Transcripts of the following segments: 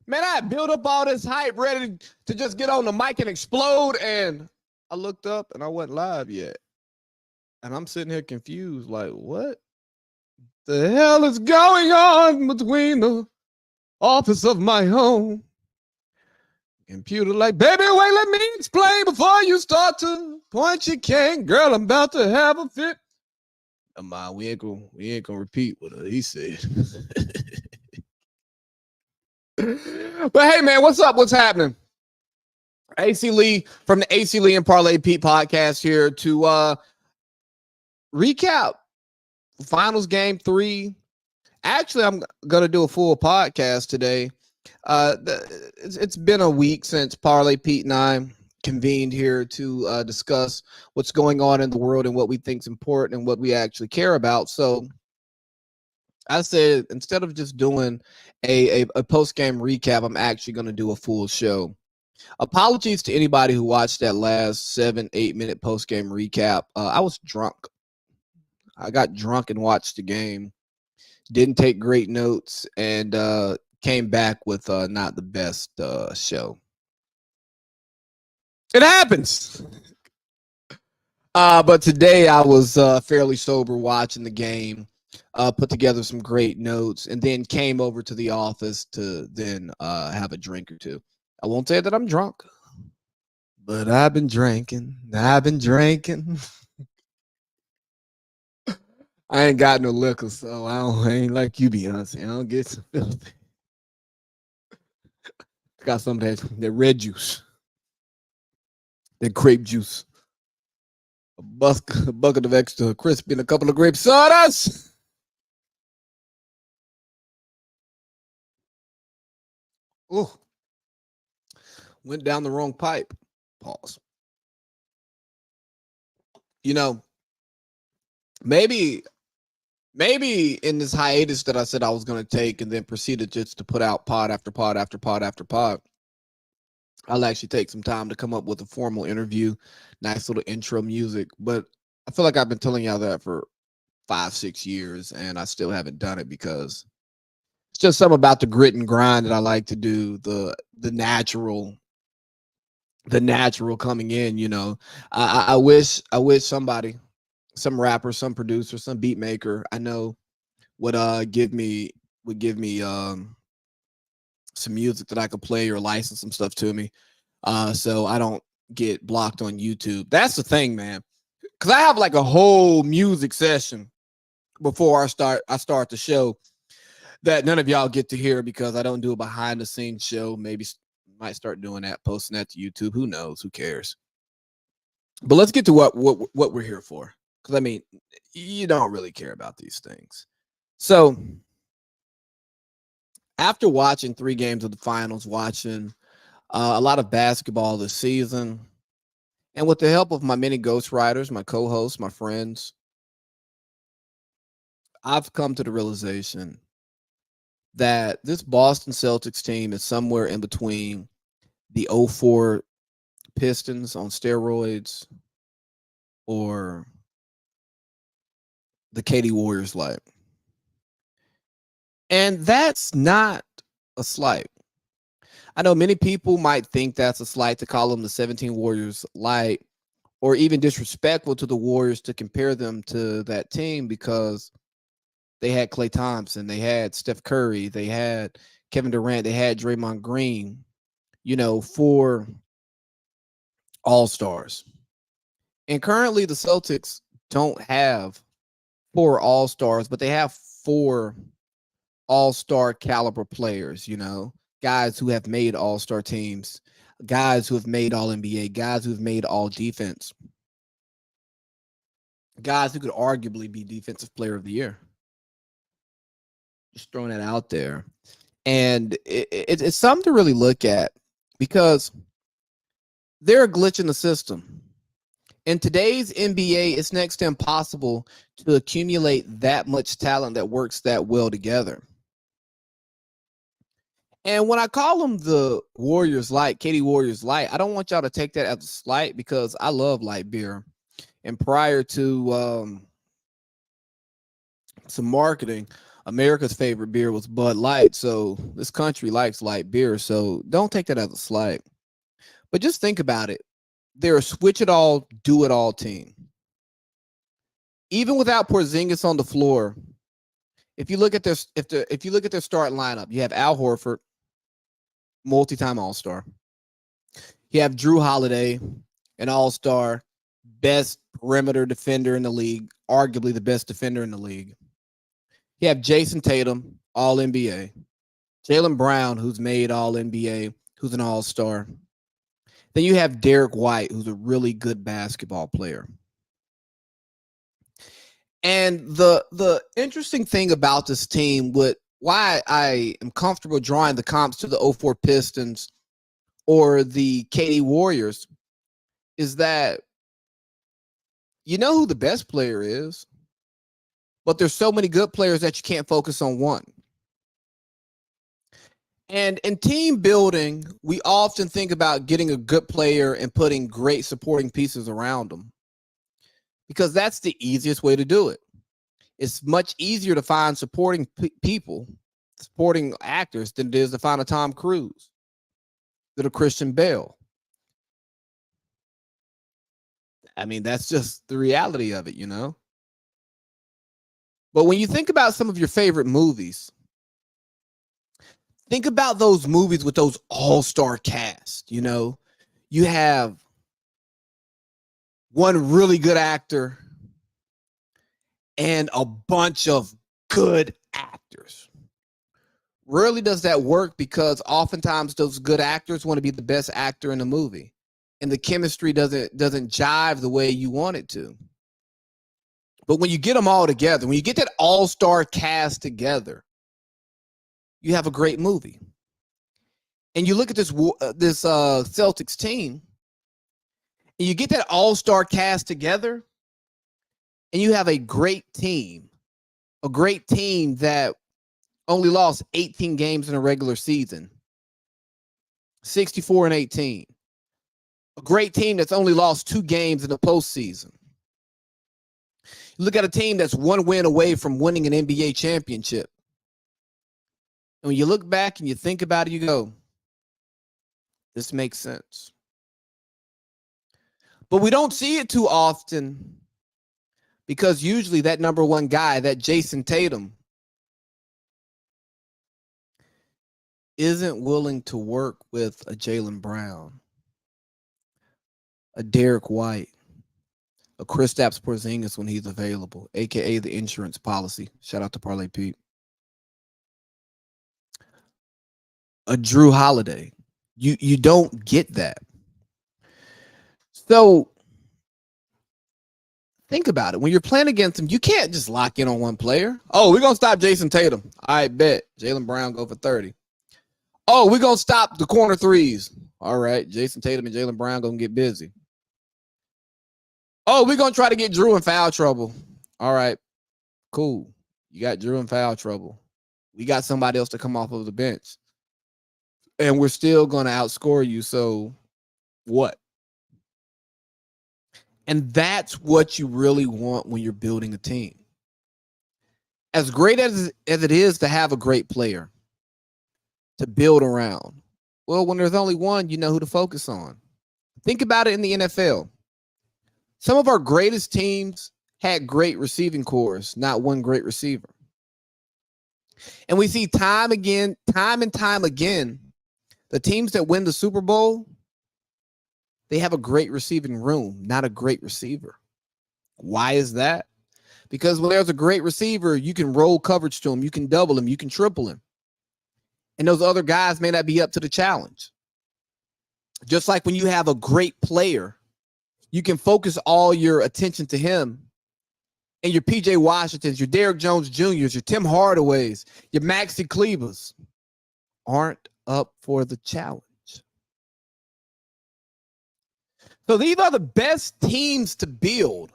Man, I built up all this hype ready to just get on the mic and explode. And I looked up and I wasn't live yet. And I'm sitting here confused, like, what the hell is going on between the office of my home computer? Like, baby, wait, let me explain before you start to point your cane. Girl, I'm about to have a fit. We ain't gonna repeat what he said. But hey, man, what's up? What's happening? AC Lee from the AC Lee and Parlay Pete podcast here to recap finals game 3. Actually, I'm gonna do a full podcast today. It's been a week since Parlay Pete and I convened here to discuss what's going on in the world and what we think is important and what we actually care about. So I said instead of just doing a post game recap, I'm actually going to do a full show. Apologies to anybody who watched that last 7-8 minute post game recap. I was drunk. I got drunk and watched the game. Didn't take great notes and came back with not the best show. It happens. But today I was fairly sober watching the game. Put together some great notes, and then came over to the office to then have a drink or two. I won't say that I'm drunk, but I've been drinking. I ain't got no liquor, so I ain't like you, Beyonce. I don't get some filthy. Got some of that red juice, that grape juice, a bucket of extra crispy, and a couple of grape sodas. Oh, went down the wrong pipe. Pause. You know, maybe in this hiatus that I said I was going to take and then proceeded just to put out pod after pod after pod after pod, I'll actually take some time to come up with a formal interview, nice little intro music. But I feel like I've been telling y'all that for 5-6 years and I still haven't done it because it's just something about the grit and grind that I like to do, the natural coming in, you know. I wish somebody, some rapper, some producer, some beat maker I know would give me some music that I could play or license some stuff to me, so I don't get blocked on YouTube. That's the thing, man, because I have like a whole music session before I start the show that none of y'all get to hear because I don't do a behind the scenes show. Maybe might start doing that, posting that to YouTube. Who knows? Who cares? But let's get to what we're here for. Because I mean, you don't really care about these things. So after watching 3 games of the finals, watching a lot of basketball this season, and with the help of my many ghostwriters, my co-hosts, my friends, I've come to the realization that this Boston Celtics team is somewhere in between the 04 Pistons on steroids or the KD Warriors light. And that's not a slight. I know many people might think that's a slight to call them the 17 Warriors light, or even disrespectful to the Warriors to compare them to that team because they had Klay Thompson, they had Steph Curry, they had Kevin Durant, they had Draymond Green, you know, 4 all-stars. And currently the Celtics don't have 4 all-stars, but they have 4 all-star caliber players, you know, guys who have made all-star teams, guys who have made all-NBA, guys who have made all-defense, guys who could arguably be defensive player of the year. Just throwing that out there. And it's something to really look at because they're a glitch in the system. In today's NBA, it's next to impossible to accumulate that much talent that works that well together. And when I call them the Warriors Light, KD Warriors Light, I don't want y'all to take that as a slight because I love light beer. And prior to some marketing, America's favorite beer was Bud Light, so this country likes light beer. So don't take that as a slight. But just think about it. They're a switch it all, do it all team. Even without Porzingis on the floor, if you look at their if you look at their starting lineup, you have Al Horford, multi-time All-Star. You have Drew Holiday, an All-Star, best perimeter defender in the league, arguably the best defender in the league. You have Jason Tatum, All NBA. Jaylen Brown, who's made All NBA, who's an All-Star. Then you have Derek White, who's a really good basketball player. And the interesting thing about this team, why I am comfortable drawing the comps to the 04 Pistons or the KD Warriors, is that you know who the best player is, but there's so many good players that you can't focus on one. And in team building, we often think about getting a good player and putting great supporting pieces around them because that's the easiest way to do it. It's much easier to find supporting people, supporting actors, than it is to find a Tom Cruise, than a Christian Bale. I mean, that's just the reality of it, you know? But when you think about some of your favorite movies, think about those movies with those all-star cast, you know? You have one really good actor and a bunch of good actors. Rarely does that work because oftentimes those good actors want to be the best actor in the movie, and the chemistry doesn't jive the way you want it to. But when you get them all together, when you get that all-star cast together, you have a great movie. And you look at this Celtics team, and you get that all-star cast together, and you have a great team that only lost 18 games in a regular season, 64-18. A great team that's only lost 2 games in the postseason. You look at a team that's 1 win away from winning an NBA championship. And when you look back and you think about it, you go, this makes sense. But we don't see it too often because usually that number one guy, that Jason Tatum, isn't willing to work with a Jaylen Brown, a Derek White, a Kristaps Porzingis when he's available, a.k.a. the insurance policy. Shout out to Parlay Pete. A Drew Holiday. You don't get that. So think about it. When you're playing against them, you can't just lock in on one player. Oh, we're going to stop Jason Tatum. I bet. Jaylen Brown go for 30. Oh, we're going to stop the corner threes. All right. Jason Tatum and Jaylen Brown going to get busy. Oh, we're going to try to get Drew in foul trouble. All right. Cool. You got Drew in foul trouble. We got somebody else to come off of the bench. And we're still going to outscore you. So what? And that's what you really want when you're building a team. As great as it is to have a great player to build around, well, when there's only one, you know who to focus on. Think about it in the NFL. Some of our greatest teams had great receiving cores, not one great receiver. And we see time and time again, the teams that win the Super Bowl, they have a great receiving room, not a great receiver. Why is that? Because when there's a great receiver, you can roll coverage to him, you can double him, you can triple him. And those other guys may not be up to the challenge. Just like when you have a great player, you can focus all your attention to him, and your PJ Washingtons, your Derrick Jones Jr.'s, your Tim Hardaways, your Maxi Klebers aren't up for the challenge. So these are the best teams to build,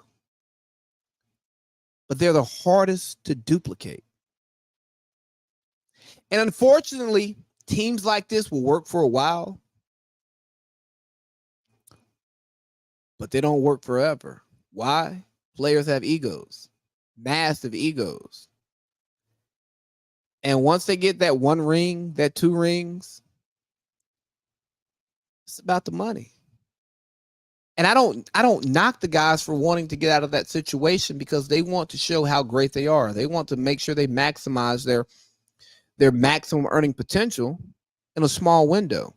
but they're the hardest to duplicate. And unfortunately, teams like this will work for a while, but they don't work forever. Why? Players have egos, massive egos. And once they get that one ring, that 2 rings, it's about the money. And I don't knock the guys for wanting to get out of that situation because they want to show how great they are. They want to make sure they maximize their maximum earning potential in a small window.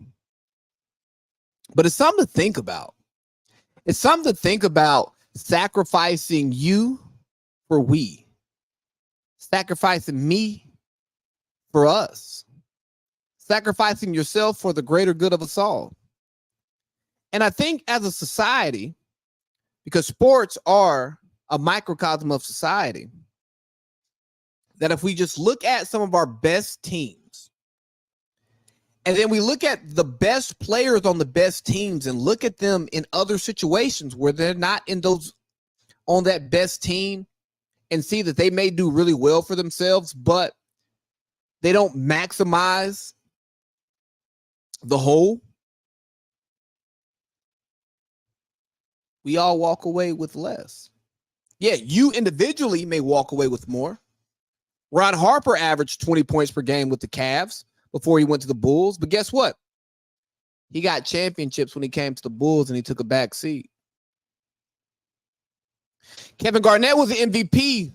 But it's something to think about. It's something to think about, sacrificing you for we. Sacrificing me for us. Sacrificing yourself for the greater good of us all. And I think as a society, because sports are a microcosm of society, that if we just look at some of our best teams, and then we look at the best players on the best teams and look at them in other situations where they're not on that best team, and see that they may do really well for themselves, but they don't maximize the whole, we all walk away with less. Yeah, you individually may walk away with more. Ron Harper averaged 20 points per game with the Cavs before he went to the Bulls. But guess what? He got championships when he came to the Bulls and he took a back seat. Kevin Garnett was the MVP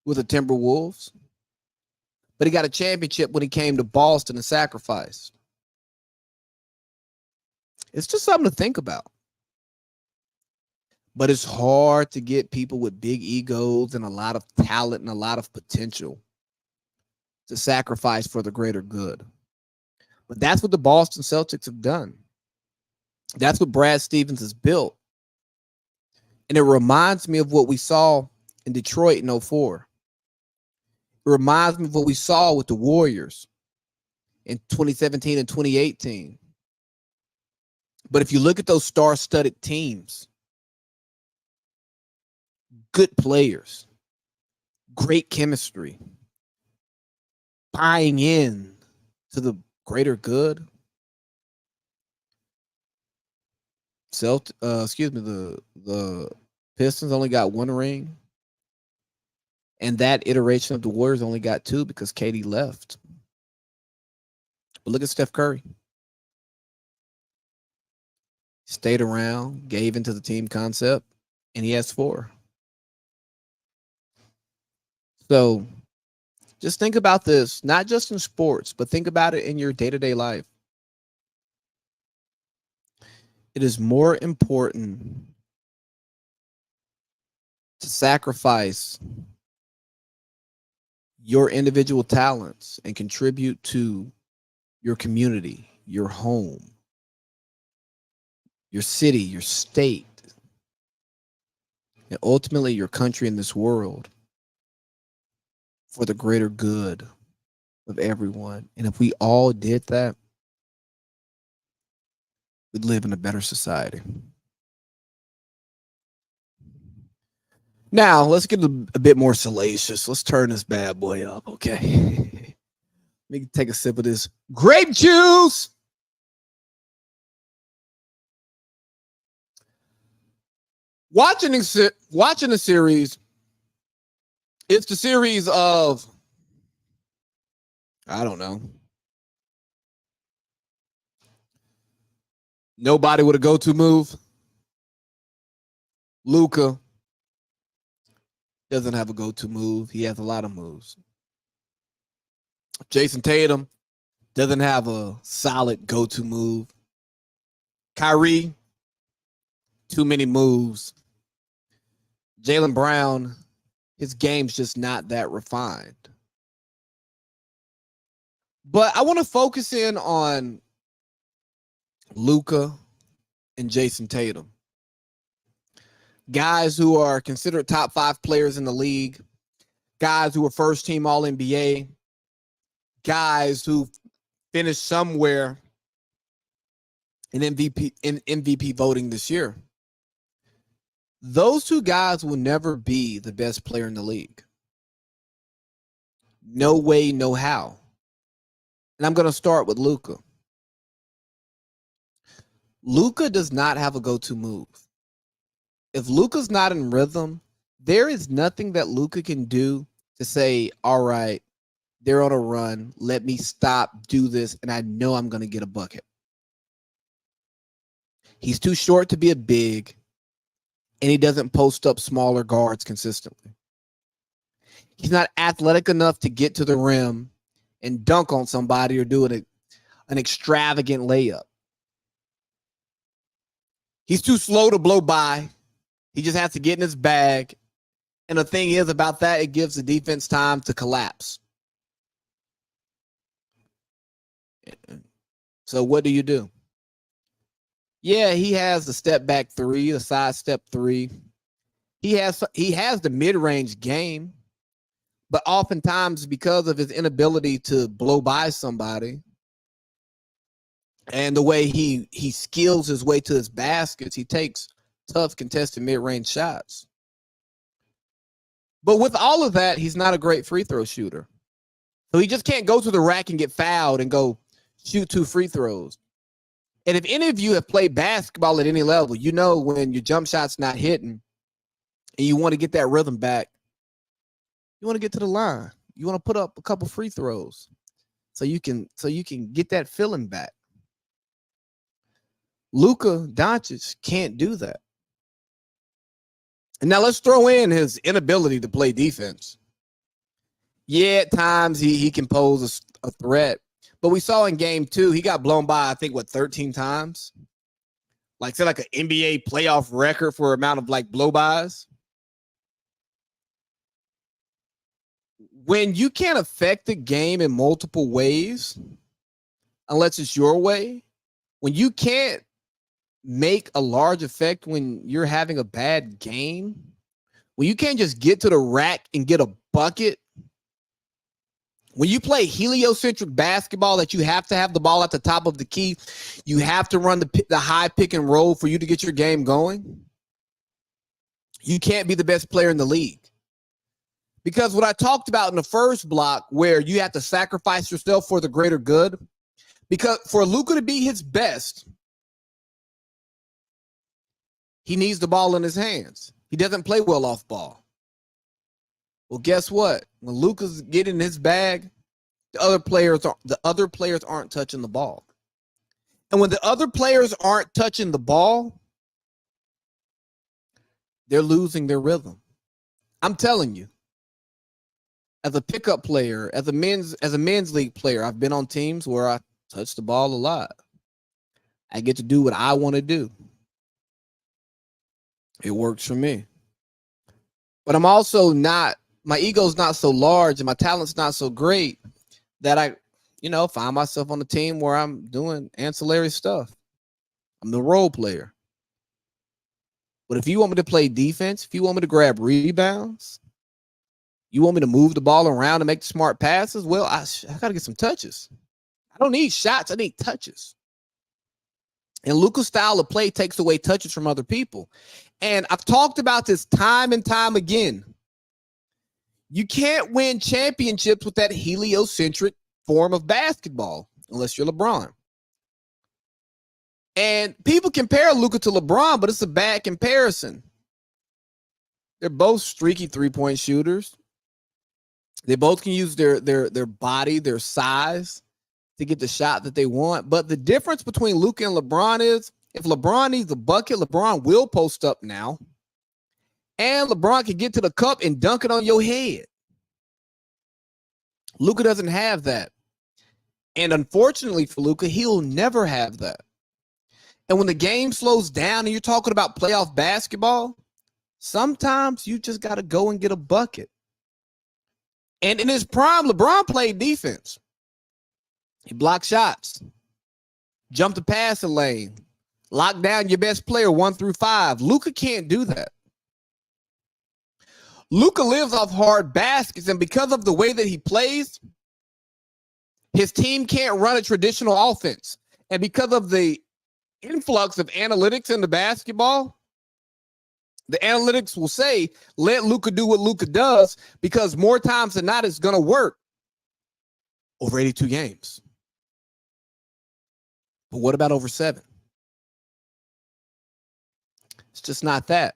with the Timberwolves, but he got a championship when he came to Boston and sacrificed. It's just something to think about. But it's hard to get people with big egos and a lot of talent and a lot of potential to sacrifice for the greater good. But that's what the Boston Celtics have done. That's what Brad Stevens has built. And it reminds me of what we saw in Detroit in 2004. It reminds me of what we saw with the Warriors in 2017 and 2018. But if you look at those star-studded teams, good players, great chemistry, buying in to the greater good. The Pistons only got 1 ring, and that iteration of the Warriors only got 2 because KD left. But look at Steph Curry. Stayed around, gave into the team concept, and he has 4. So just think about this, not just in sports, but think about it in your day-to-day life. It is more important to sacrifice your individual talents and contribute to your community, your home, your city, your state, and ultimately your country and this world, for the greater good of everyone. And if we all did that, we'd live in a better society. Now, let's get a bit more salacious. Let's turn this bad boy up, okay? Let me take a sip of this grape juice. Watching the series, it's the series of, I don't know, nobody with a go-to move. Luka doesn't have a go-to move. He has a lot of moves. Jason Tatum doesn't have a solid go-to move. Kyrie, too many moves. Jaylen Brown, his game's just not that refined. But I want to focus in on Luka and Jason Tatum. Guys who are considered top 5 players in the league. Guys who are first team All-NBA. Guys who finished somewhere in MVP voting this year. Those 2 guys will never be the best player in the league. No way, no how. And I'm going to start with Luka. Luka does not have a go-to move. If Luka's not in rhythm, there is nothing that Luka can do to say, all right, They're on a run. Let me stop, do this, and I know I'm going to get a bucket. He's too short to be a big, and he doesn't post up smaller guards consistently. He's not athletic enough to get to the rim and dunk on somebody or do an extravagant layup. He's too slow to blow by. He just has to get in his bag. And the thing is about that, it gives the defense time to collapse. So what do? Yeah, he has the step back three, the side step three. He has the mid-range game, but oftentimes because of his inability to blow by somebody and the way he skills his way to his baskets, he takes tough contested mid-range shots. But with all of that, he's not a great free throw shooter. So he just can't go to the rack and get fouled and go shoot 2 free throws. And if any of you have played basketball at any level, you know when your jump shot's not hitting and you want to get that rhythm back, you want to get to the line. You want to put up a couple free throws so you can get that feeling back. Luka Doncic can't do that. And now let's throw in his inability to play defense. Yeah, at times he can pose a threat. But we saw in game 2, he got blown by, I think, 13 times? Like, say, like an NBA playoff record for amount of, blow-bys. When you can't affect the game in multiple ways, unless it's your way, when you can't make a large effect when you're having a bad game, when you can't just get to the rack and get a bucket, when you play heliocentric basketball that you have to have the ball at the top of the key, you have to run the high pick and roll for you to get your game going, you can't be the best player in the league. Because what I talked about in the first block, where you have to sacrifice yourself for the greater good, because for Luka to be his best, he needs the ball in his hands. He doesn't play well off ball. Well, guess what? When Luka's getting his bag, the other players aren't touching the ball. And when the other players aren't touching the ball, they're losing their rhythm. I'm telling you, as a pickup player, as a men's league player, I've been on teams where I touch the ball a lot. I get to do what I want to do. It works for me. But I'm also not, my ego's not so large and my talent's not so great that I, find myself on a team where I'm doing ancillary stuff. I'm the role player. But if you want me to play defense, if you want me to grab rebounds, you want me to move the ball around and make the smart passes, well, I got to get some touches. I don't need shots. I need touches. And Luka's style of play takes away touches from other people. And I've talked about this time and time again. You can't win championships with that heliocentric form of basketball unless you're LeBron. And people compare Luka to LeBron, but it's a bad comparison. They're both streaky three-point shooters. They both can use their body, their size to get the shot that they want. But the difference between Luka and LeBron is if LeBron needs a bucket, LeBron will post up now. And LeBron can get to the cup and dunk it on your head. Luka doesn't have that. And unfortunately for Luka, he'll never have that. And when the game slows down and you're talking about playoff basketball, sometimes you just got to go and get a bucket. And in his prime, LeBron played defense. He blocked shots, jumped the passing lane, locked down your best player 1 through 5. Luka can't do that. Luka lives off hard baskets, and because of the way that he plays, his team can't run a traditional offense. And because of the influx of analytics into basketball, the analytics will say, let Luka do what Luka does, because more times than not, it's going to work over 82 games. But what about over 7? It's just not that.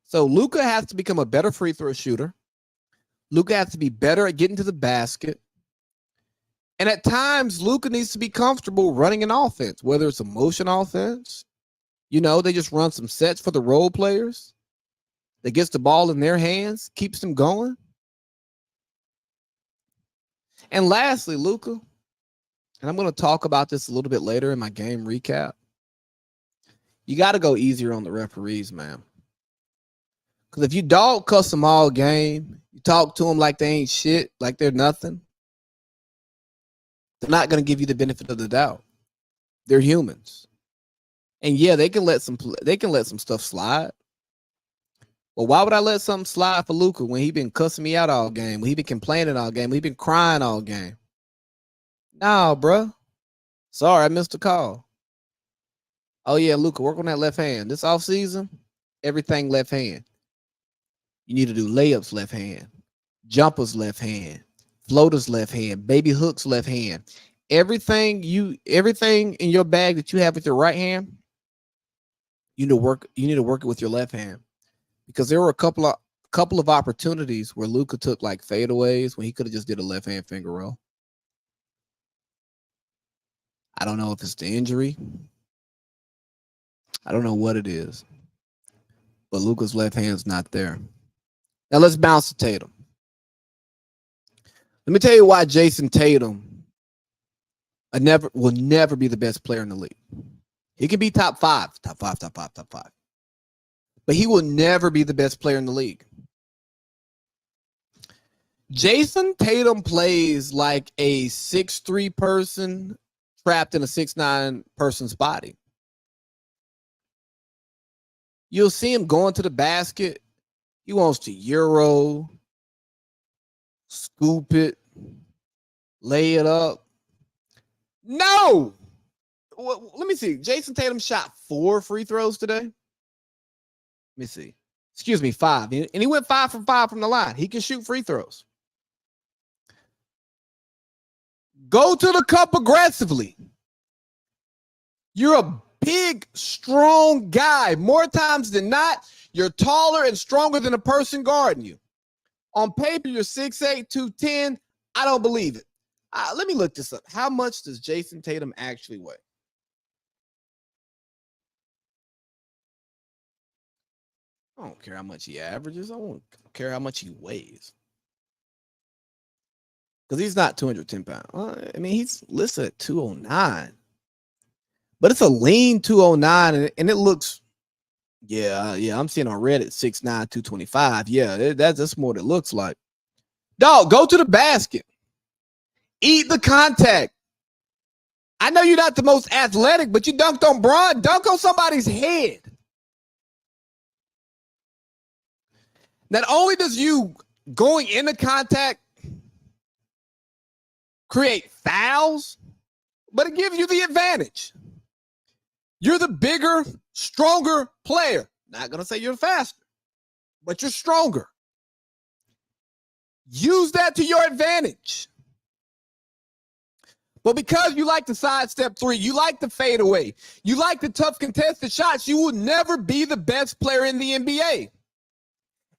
So Luka has to become a better free throw shooter. Luka has to be better at getting to the basket. And at times, Luka needs to be comfortable running an offense, whether it's a motion offense. They just run some sets for the role players. That gets the ball in their hands, keeps them going. And lastly, Luka, and I'm going to talk about this a little bit later in my game recap. You got to go easier on the referees, man. Because if you dog cuss them all game, you talk to them like they ain't shit, like they're nothing, they're not going to give you the benefit of the doubt. They're humans. And yeah, they can let some stuff slide. Well, why would I let something slide for Luka when he been cussing me out all game, when he been complaining all game, when he been crying all game? Nah, bro. Sorry, I missed a call. Oh, yeah, Luka, work on that left hand. This offseason, everything left hand. You need to do layups left hand, jumpers left hand, floaters left hand, baby hooks left hand. Everything in your bag that you have with your right hand, you need to work it with your left hand. Because there were a couple of opportunities where Luka took like fadeaways when he could have just did a left hand finger roll. I don't know if it's the injury. I don't know what it is. But Luka's left hand's not there. Now let's bounce to Tatum. Let me tell you why Jason Tatum will never be the best player in the league. He can be top five. But he will never be the best player in the league. Jason Tatum plays like a 6'3" person trapped in a 6'9" person's body. You'll see him going to the basket. He wants to Euro, scoop it, lay it up. No! Let me see. Jason Tatum shot 4 free throws today. Let me see. Excuse me, 5. And he went 5 from 5 from the line. He can shoot free throws. Go to the cup aggressively. You're a big, strong guy. More times than not, you're taller and stronger than the person guarding you. On paper, you're 6'8", 210. I don't believe it. Let me look this up. How much does Jason Tatum actually weigh? I don't care how much he averages. I don't care how much he weighs. Because he's not 210 pounds. I mean, he's listed at 209. But it's a lean 209, and it looks, yeah, I'm seeing on Reddit 6'9", 225. Yeah, that's more what it looks like. Dog, go to the basket. Eat the contact. I know you're not the most athletic, but you dunked on Bron. Dunk on somebody's head. Not only does you going into contact create fouls, but it gives you the advantage. You're the bigger, stronger player. Not going to say you're faster, but you're stronger. Use that to your advantage. But because you like the sidestep three, you like the fadeaway, you like the tough contested shots, you will never be the best player in the NBA.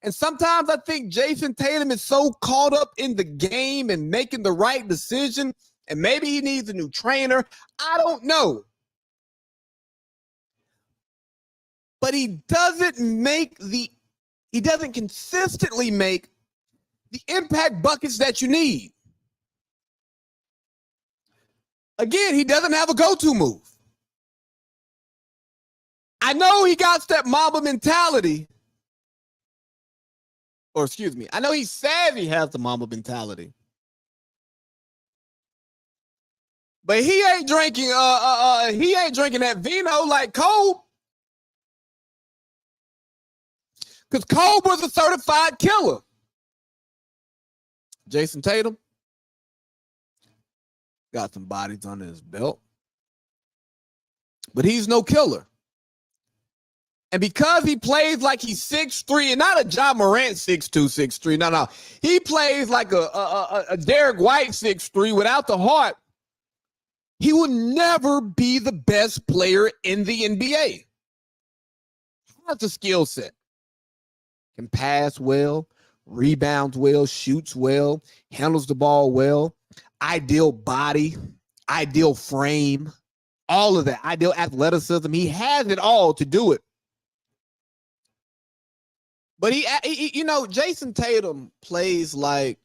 And sometimes I think Jason Tatum is so caught up in the game and making the right decision, and maybe he needs a new trainer. I don't know. But he doesn't consistently make the impact buckets that you need. Again, he doesn't have a go-to move. I know he got that Mamba mentality. Or excuse me, I know he says he has the Mamba mentality. But he ain't drinking that vino like Kobe. Because Kobe was a certified killer. Jason Tatum got some bodies under his belt. But he's no killer. And because he plays like he's 6'3", and not a John Morant 6'2", 6'3", no. He plays like a Derek White 6'3", without the heart. He will never be the best player in the NBA. That's a skill set. Can pass well, rebounds well, shoots well, handles the ball well. ideal body, ideal frame, all of that, ideal athleticism. He has it all to do it. But he Jason Tatum plays like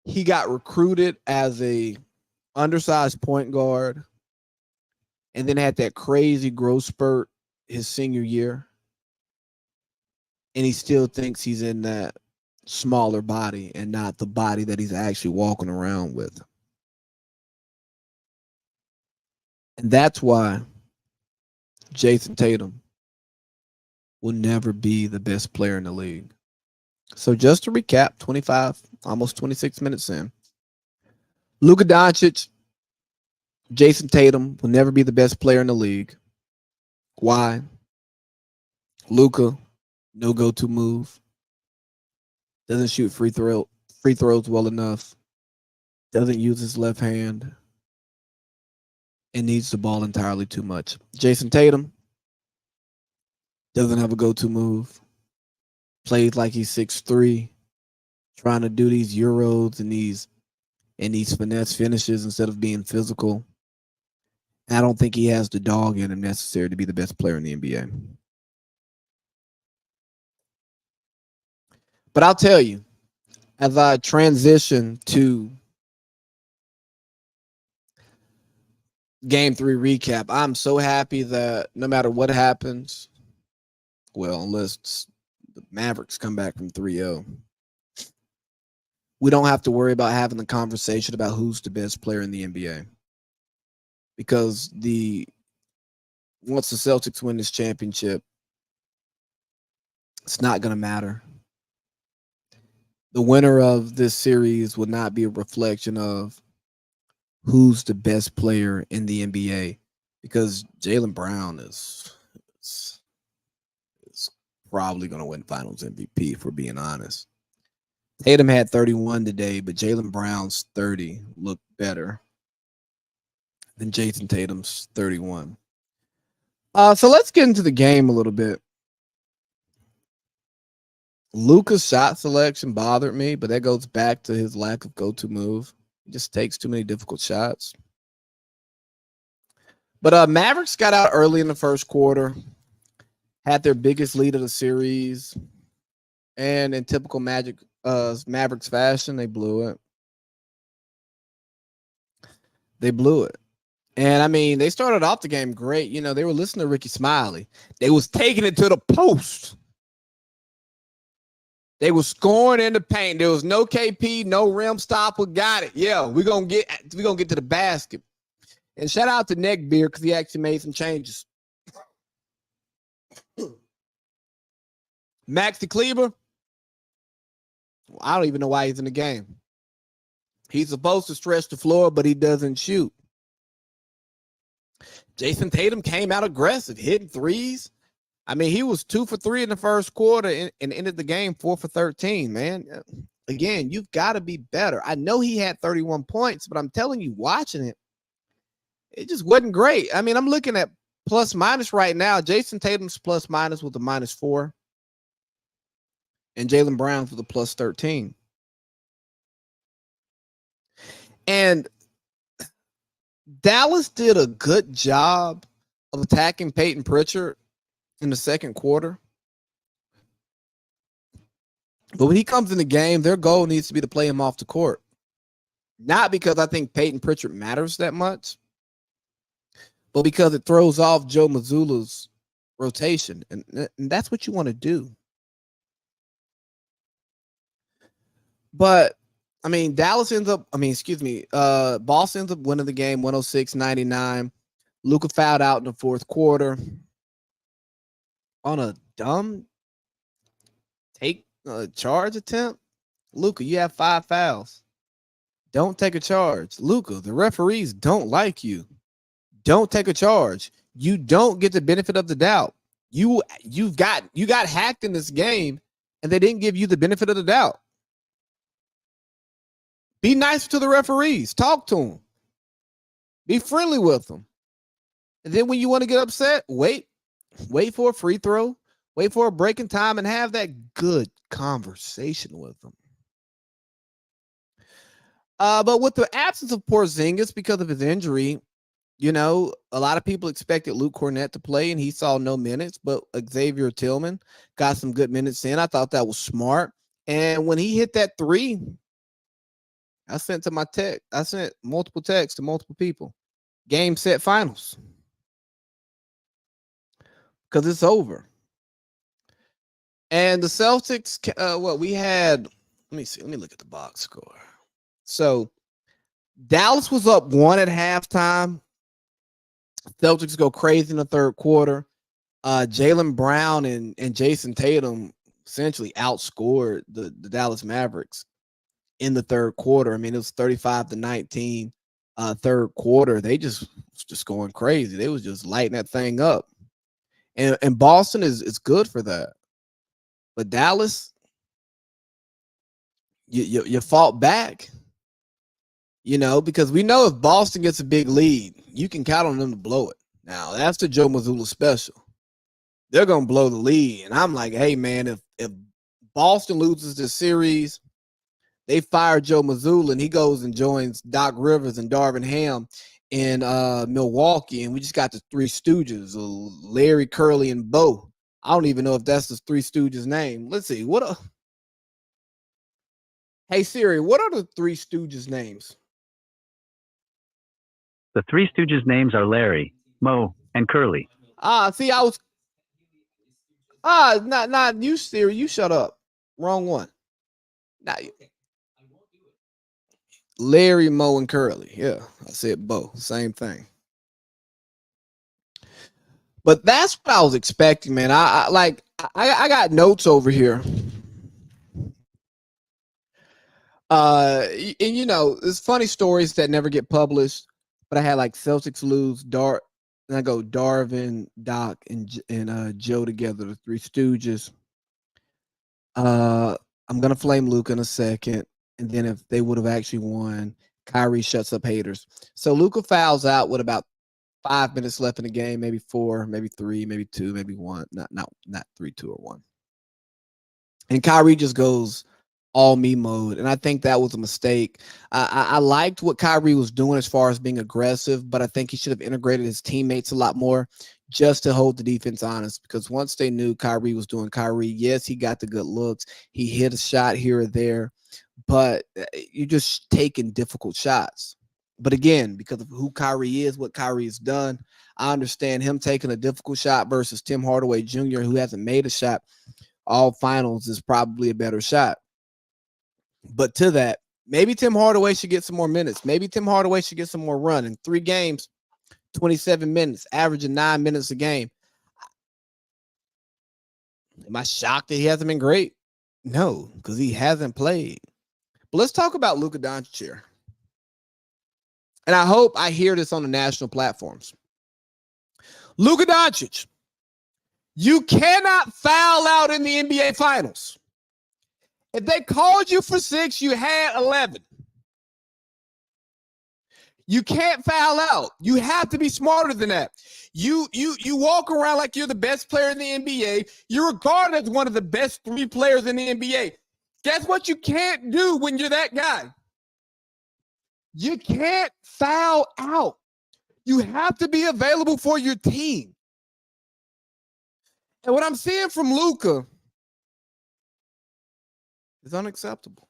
he got recruited as a undersized point guard and then had that crazy growth spurt his senior year. And he still thinks he's in that smaller body and not the body that he's actually walking around with. And that's why Jason Tatum will never be the best player in the league. So just to recap, 25, almost 26 minutes in. Luka Doncic, Jason Tatum will never be the best player in the league. Why? Luka, no go-to move. Doesn't shoot free throws well enough. Doesn't use his left hand. And needs the ball entirely too much. Jason Tatum doesn't have a go-to move. Plays like he's 6'3", trying to do these euros and these finesse finishes instead of being physical. And I don't think he has the dog in him necessary to be the best player in the NBA. But I'll tell you, as I transition to Game 3 recap, I'm so happy that no matter what happens, well, unless the Mavericks come back from 3-0, we don't have to worry about having the conversation about who's the best player in the NBA. Because once the Celtics win this championship, it's not going to matter. The winner of this series will not be a reflection of who's the best player in the NBA, because Jaylen Brown is probably going to win Finals MVP, if we're being honest. Tatum had 31 today, but Jaylen Brown's 30 looked better than Jason Tatum's 31. So let's get into the game a little bit. Luka's shot selection bothered me, but that goes back to his lack of go-to move. He just takes too many difficult shots. But Mavericks got out early in the first quarter, had their biggest lead of the series, and in typical Mavericks fashion, they blew it. And, I mean, they started off the game great. You know, they were listening to Ricky Smiley. They was taking it to the post. They were scoring in the paint. There was no KP, no rim stopper. Got it. Yeah, we're gonna get to the basket. And shout out to Neckbeard because he actually made some changes. Maxi Kleber, I don't even know why he's in the game. He's supposed to stretch the floor, but he doesn't shoot. Jason Tatum came out aggressive, hitting threes. I mean, he was 2 for 3 in the first quarter and ended the game 4 for 13, man. Again, you've got to be better. I know he had 31 points, but I'm telling you, watching it, it just wasn't great. I mean, I'm looking at plus minus right now. Jason Tatum's plus minus with a -4. And Jaylen Brown's with a plus 13. And Dallas did a good job of attacking Peyton Pritchard in the second quarter. But when he comes in the game, their goal needs to be to play him off the court. Not because I think Peyton Pritchard matters that much, but because it throws off Joe Mazzulla's rotation. And that's what you want to do. But, I mean, Boston ends up winning the game 106-99. Luka fouled out in the fourth quarter on a dumb charge attempt. Luka, you have 5 fouls. Don't take a charge. Luka, the referees don't like you. Don't take a charge. You don't get the benefit of the doubt. You got hacked in this game, and they didn't give you the benefit of the doubt. Be nice to the referees. Talk to them. Be friendly with them. And then when you want to get upset, wait for a free throw, wait for a break in time, and have that good conversation with them. But with the absence of Porzingis because of his injury, a lot of people expected Luke Cornett to play, and he saw no minutes. But Xavier Tillman got some good minutes in. I thought that was smart. And when he hit that three, I sent multiple texts to multiple people. Game, set, finals. Because it's over. And the Celtics, we had, let me see. Let me look at the box score. So Dallas was up 1 at halftime. Celtics go crazy in the third quarter. Jaylen Brown and Jason Tatum essentially outscored the Dallas Mavericks in the third quarter. I mean, it was 35-19 third quarter. They just going crazy. They was just lighting that thing up. And Boston is good for that. But Dallas, you fought back, because we know if Boston gets a big lead, you can count on them to blow it. Now, that's the Joe Mazzulla special. They're going to blow the lead. And I'm like, hey, man, if Boston loses this series, they fire Joe Mazzulla, and he goes and joins Doc Rivers and Darvin Ham in Milwaukee, and we just got the Three Stooges, Larry, Curly, and Bo. I don't even know if that's the Three Stooges' name. Let's see. Hey, Siri, what are the Three Stooges' names? The Three Stooges' names are Larry, Moe, and Curly. See, I was not you, Siri. You shut up. Wrong one. Not you. Larry, Moe, and Curly. Yeah, I said Bo. Same thing. But that's what I was expecting, man. I got notes over here. And there's funny stories that never get published. But I had like Celtics lose, and I go Darvin, Doc, and Joe together, the Three Stooges. I'm gonna flame Luka in a second, and then if they would have actually won, Kyrie shuts up haters. So Luka fouls out with about 5 minutes left in the game, maybe 4, maybe 3, maybe 2, maybe 1. Not 3, 2, or 1. And Kyrie just goes all me mode, and I think that was a mistake. I liked what Kyrie was doing as far as being aggressive, but I think he should have integrated his teammates a lot more just to hold the defense honest, because once they knew Kyrie was doing Kyrie, yes, he got the good looks. He hit a shot here or there, but you're just taking difficult shots. But again, because of who Kyrie is, what Kyrie has done, I understand him taking a difficult shot versus Tim Hardaway Jr., who hasn't made a shot all finals, is probably a better shot. But to that, maybe Tim Hardaway should get some more minutes. Maybe Tim Hardaway should get some more run. In 3 games, 27 minutes, averaging 9 minutes a game. Am I shocked that he hasn't been great? No, because he hasn't played. But let's talk about Luka Doncic here. And I hope I hear this on the national platforms. Luka Doncic, you cannot foul out in the NBA Finals. If they called you for 6, you had 11. You can't foul out. You have to be smarter than that. You walk around like you're the best player in the NBA. You're regarded as one of the best 3 players in the NBA. Guess what you can't do when you're that guy? You can't foul out. You have to be available for your team. And what I'm seeing from Luka is unacceptable.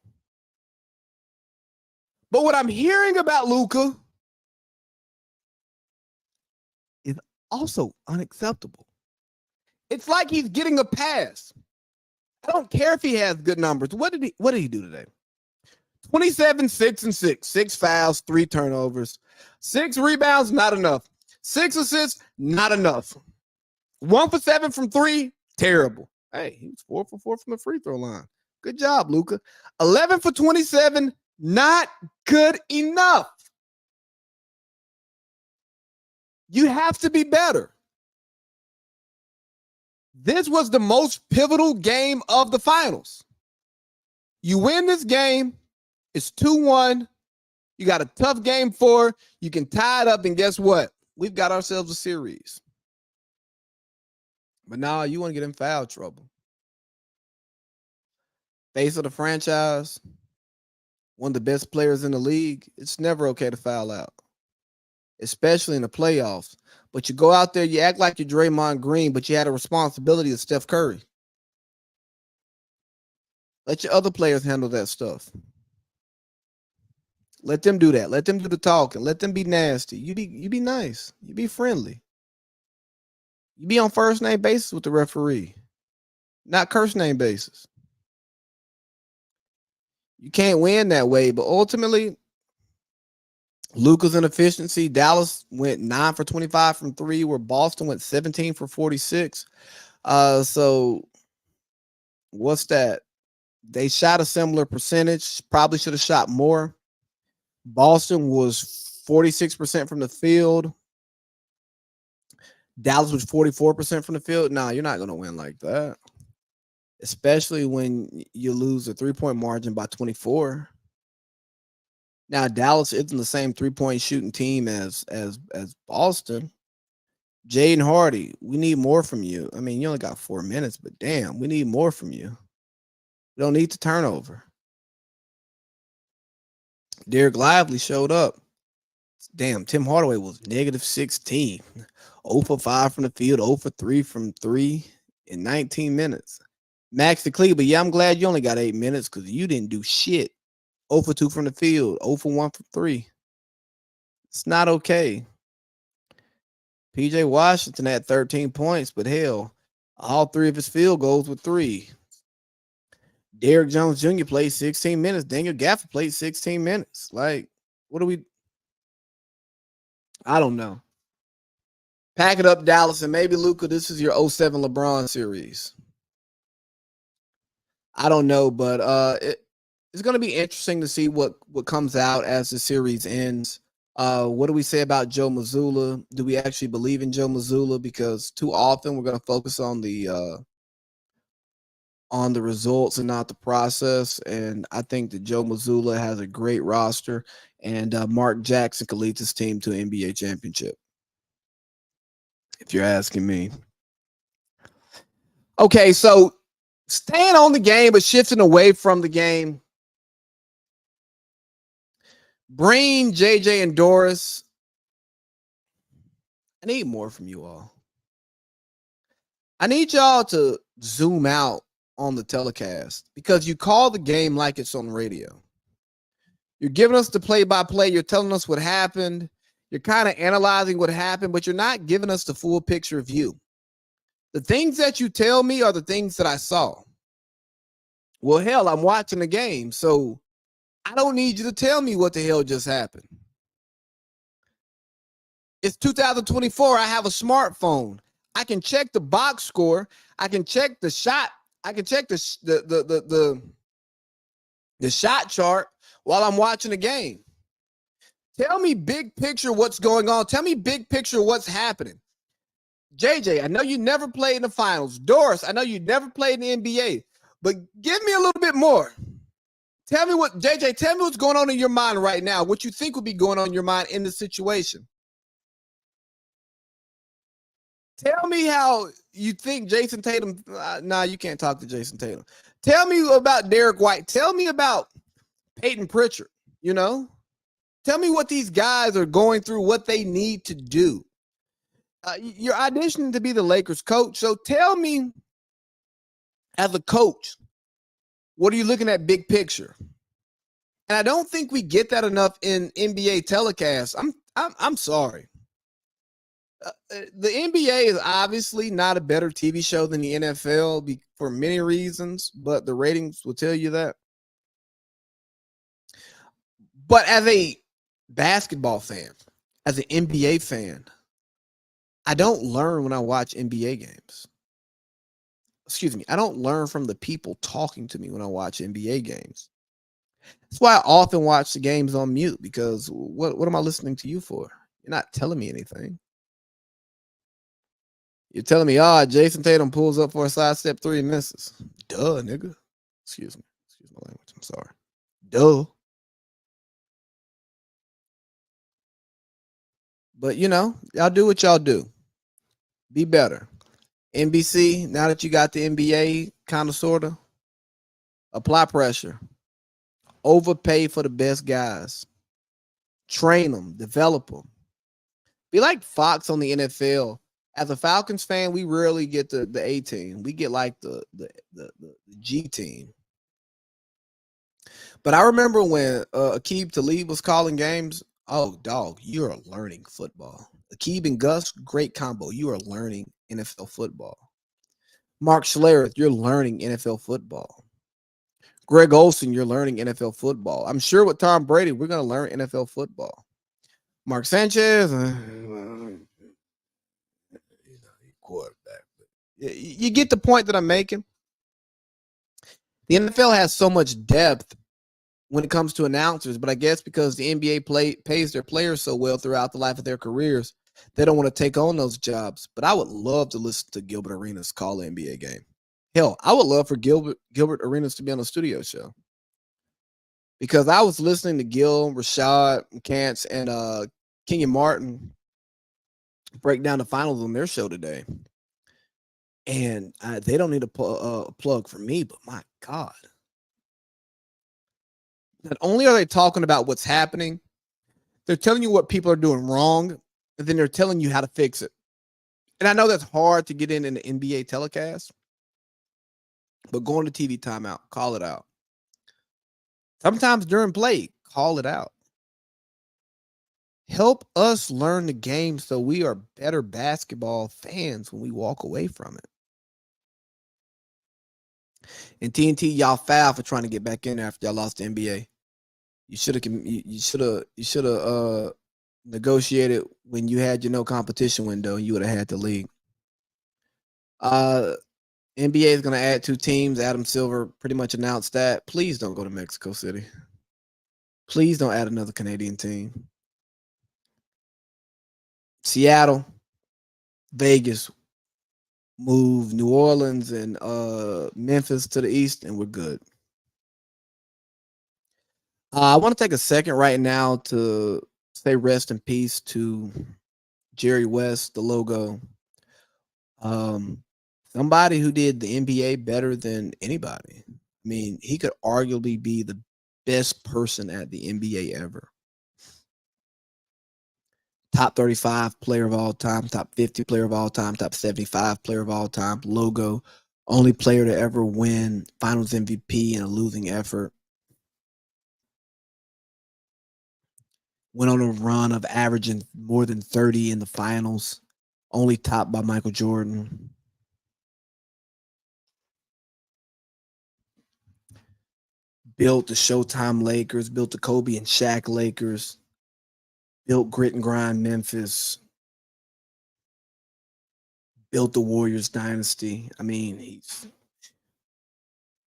But what I'm hearing about Luka is also unacceptable. It's like he's getting a pass. I don't care if he has good numbers. What did he do today? 27, 6, and 6. 6 fouls, 3 turnovers. 6 rebounds, not enough. 6 assists, not enough. 1 for 7 from 3, terrible. Hey, he was 4 for 4 from the free throw line. Good job, Luka. 11 for 27, not good enough. You have to be better. This was the most pivotal game of the finals. You win this game, it's 2-1. You got a tough game 4. You can tie it up, and guess what? We've got ourselves a series. But now you want to get in foul trouble. Face of the franchise, one of the best players in the league, it's never okay to foul out, especially in the playoffs. But you go out there, you act like you're Draymond Green, but you had a responsibility of Steph Curry. Let your other players handle that stuff. Let them do that. Let them do the talking. Let them be nasty. You be nice. You be friendly. You be on first name basis with the referee, not curse name basis. You can't win that way, but ultimately, Luka's inefficiency. Dallas went 9 for 25 from three, where Boston went 17 for 46. So what's that? They shot a similar percentage. Probably should have shot more. Boston was 46% from the field. Dallas was 44% from the field. Nah, you're not going to win like that, especially when you lose a 3-point margin by 24. Now, Dallas isn't the same 3-point shooting team as Boston. Jaden Hardy, we need more from you. I mean, you only got 4 minutes, but damn, we need more from you. We don't need to turnover. Derek Lively showed up. Damn, Tim Hardaway was negative 16. 0 for 5 from the field, 0 for 3 from 3 in 19 minutes. Max the Cleaver, yeah, I'm glad you only got 8 minutes because you didn't do shit. 0 for 2 from the field, 0 for 1 from 3. It's not okay. PJ Washington had 13 points, but hell, all 3 of his field goals were 3. Derrick Jones Jr. played 16 minutes. Daniel Gafford played 16 minutes. Like, what do we? I don't know. Pack it up, Dallas, and maybe Luka, this is your 07 LeBron series. I don't know, but it's going to be interesting to see what comes out as the series ends. What do we say about Joe Mazzulla? Do we actually believe in Joe Mazzulla? Because too often we're going to focus on the results and not the process. And I think that Joe Mazzulla has a great roster, and Mark Jackson could lead this team to an NBA championship, if you're asking me. Okay, so staying on the game but shifting away from the game. Breen, JJ, and Doris, I need more from you all. I need y'all to zoom out on the telecast because you call the game like it's on radio. You're giving us the play-by-play. You're telling us what happened. You're kind of analyzing what happened, but you're not giving us the full picture view. The things that you tell me are the things that I saw. Well, hell, I'm watching the game, so I don't need you to tell me what the hell just happened. It's 2024. I have a smartphone. I can check the box score. I can check the shot. I can check the shot chart while I'm watching the game. Tell me big picture what's going on. Tell me big picture what's happening. JJ, I know you never played in the finals. Doris, I know you never played in the NBA, but give me a little bit more. Tell me what's going on in your mind right now, what you think would be going on in your mind in the situation. Tell me how you think Jason Tatum, nah, you can't talk to Jason Tatum. Tell me about Derek White. Tell me about Peyton Pritchard, you know? Tell me what these guys are going through, what they need to do. You're auditioning to be the Lakers coach, so tell me, as a coach, what are you looking at big picture? And I don't think we get that enough in NBA telecasts. I'm sorry. The NBA is obviously not a better TV show than the NFL for many reasons, but the ratings will tell you that. But as a basketball fan, as an NBA fan, I don't learn when I watch NBA games. Excuse me. I don't learn from the people talking to me when I watch NBA games. That's why I often watch the games on mute, because what am I listening to you for? You're not telling me anything. You're telling me, Jason Tatum pulls up for a sidestep 3 and misses. Duh, nigga. Excuse me. Excuse my language. I'm sorry. Duh. But, y'all do what y'all do. Be better. NBC, now that you got the NBA, kind of, sort of, apply pressure. Overpay for the best guys. Train them, develop them. Be like Fox on the NFL. As a Falcons fan, we rarely get the A team. We get like the G team. But I remember when Aqib Talib was calling games. Oh, dog, you are learning football. Aqib and Gus, great combo. You are learning NFL football. Mark Schlereth, you're learning NFL football. Greg Olsen, you're learning NFL football. I'm sure with Tom Brady, we're going to learn NFL football. Mark Sanchez, quarterback. You get the point that I'm making. The NFL has so much depth when it comes to announcers, but I guess because the NBA pays their players so well throughout the life of their careers, they don't want to take on those jobs. But I would love to listen to Gilbert Arenas call an NBA game. Hell, I would love for Gilbert Arenas to be on a studio show. Because I was listening to Gil, Rashad, Kance, and Kenyon Martin break down the finals on their show today. And they don't need a plug for me, but my God. Not only are they talking about what's happening, they're telling you what people are doing wrong, and then they're telling you how to fix it. And I know that's hard to get in the NBA telecast, but go on to TV timeout, call it out. Sometimes during play, call it out. Help us learn the game so we are better basketball fans when we walk away from it. And TNT, y'all foul for trying to get back in after y'all lost the NBA. You should have negotiated when you had your no competition window. You would have had the league. NBA is going to add 2 teams. Adam Silver pretty much announced that. Please don't go to Mexico City. Please don't add another Canadian team. Seattle, Vegas, move New Orleans and Memphis to the east, and we're good. I want to take a second right now to say rest in peace to Jerry West, the logo. Somebody who did the NBA better than anybody. I mean, he could arguably be the best person at the NBA ever. Top 35 player of all time, top 50 player of all time, top 75 player of all time, logo, only player to ever win finals MVP in a losing effort. Went on a run of averaging more than 30 in the finals, only topped by Michael Jordan. Built the Showtime Lakers, built the Kobe and Shaq Lakers, built Grit and Grind Memphis, built the Warriors dynasty. I mean,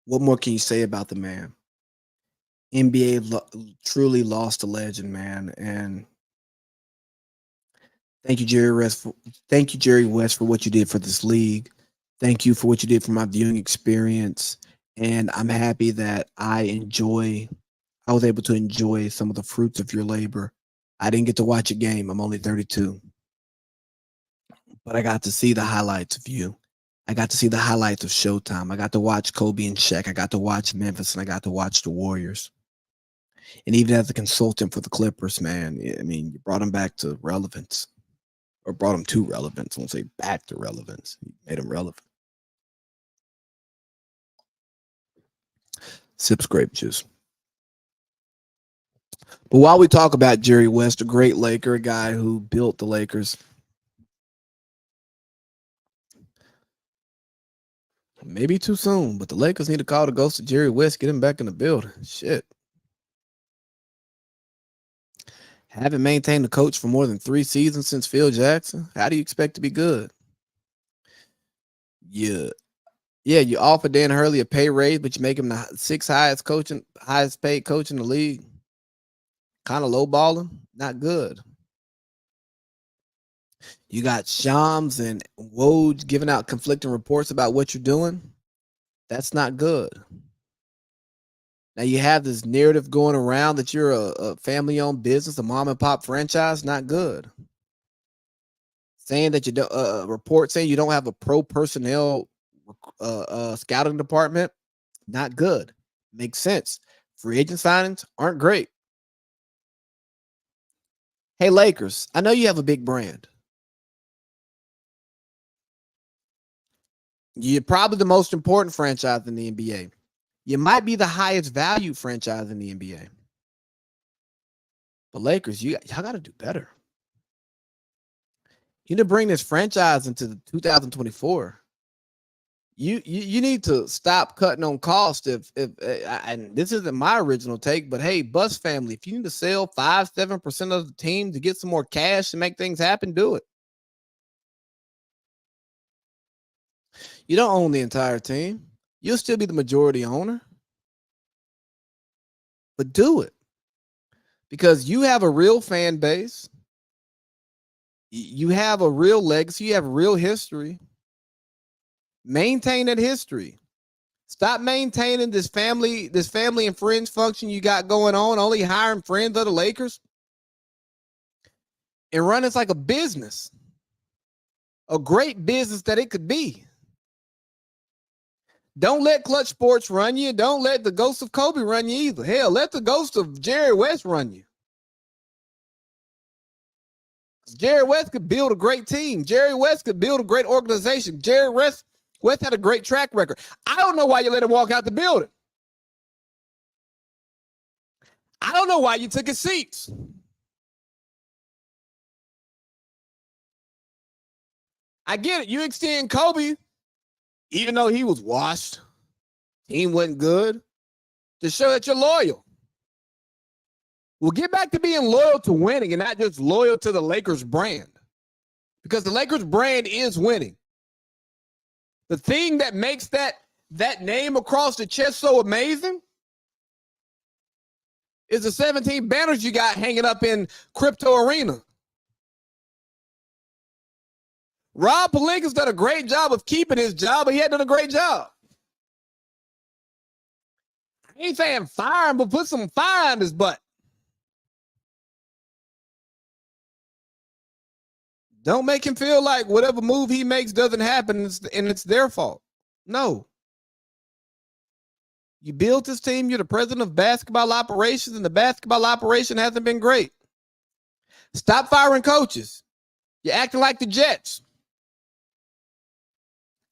what more can you say about the man? NBA truly lost a legend, man. And thank you, Jerry West, for what you did for this league. Thank you for what you did for my viewing experience. And I'm happy that I was able to enjoy some of the fruits of your labor. I didn't get to watch a game. I'm only 32. But I got to see the highlights of you. I got to see the highlights of Showtime. I got to watch Kobe and Shaq. I got to watch Memphis, and I got to watch the Warriors. And even as a consultant for the Clippers, man, I mean, you brought them back to relevance. Or brought them to relevance. I won't say back to relevance. You made them relevant. Sips grape juice. But while we talk about Jerry West, a great Laker, a guy who built the Lakers, maybe too soon, but the Lakers need to call the ghost of Jerry West, get him back in the building. Shit. Haven't maintained the coach for more than 3 seasons since Phil Jackson. How do you expect to be good? Yeah, you offer Dan Hurley a pay raise, but you make him the 6th highest paid coach in the league. Kind of lowballing, not good. You got Shams and Woj giving out conflicting reports about what you're doing. That's not good. Now you have this narrative going around that you're a family-owned business, a mom-and-pop franchise. Not good. Saying that you don't report saying you don't have a pro personnel scouting department. Not good. Makes sense. Free agent signings aren't great. Hey, Lakers, I know you have a big brand. You're probably the most important franchise in the NBA. You might be the highest valued franchise in the NBA. But Lakers, y'all got to do better. You need to bring this franchise into the 2024. You need to stop cutting on cost. If and this isn't my original take, but hey, Bus family, if you need to sell 5-7% of the team to get some more cash to make things happen, do it. You don't own the entire team. You'll still be the majority owner, but do it because you have a real fan base. You have a real legacy. You have real history. Maintain that history. Stop maintaining this family and friends function you got going on, only hiring friends of the Lakers, and run it like a business, a great business that it could be. Don't let Clutch Sports run you. Don't let the ghost of Kobe run you either. Hell, let the ghost of Jerry West run you. Jerry West could build a great team. Jerry West could build a great organization. Jerry West had a great track record. I don't know why you let him walk out the building. I don't know why you took his seats. I get it. You extend Kobe, even though he was washed, team wasn't good, to show that you're loyal. Well, get back to being loyal to winning and not just loyal to the Lakers brand. Because the Lakers brand is winning. The thing that makes that name across the chest so amazing is the 17 banners you got hanging up in Crypto Arena. Rob Pelinka's done a great job of keeping his job, but he had done a great job. I ain't saying fire him, but put some fire in his butt. Don't make him feel like whatever move he makes doesn't happen and it's their fault. No. You built this team. You're the president of basketball operations, and the basketball operation hasn't been great. Stop firing coaches. You're acting like the Jets.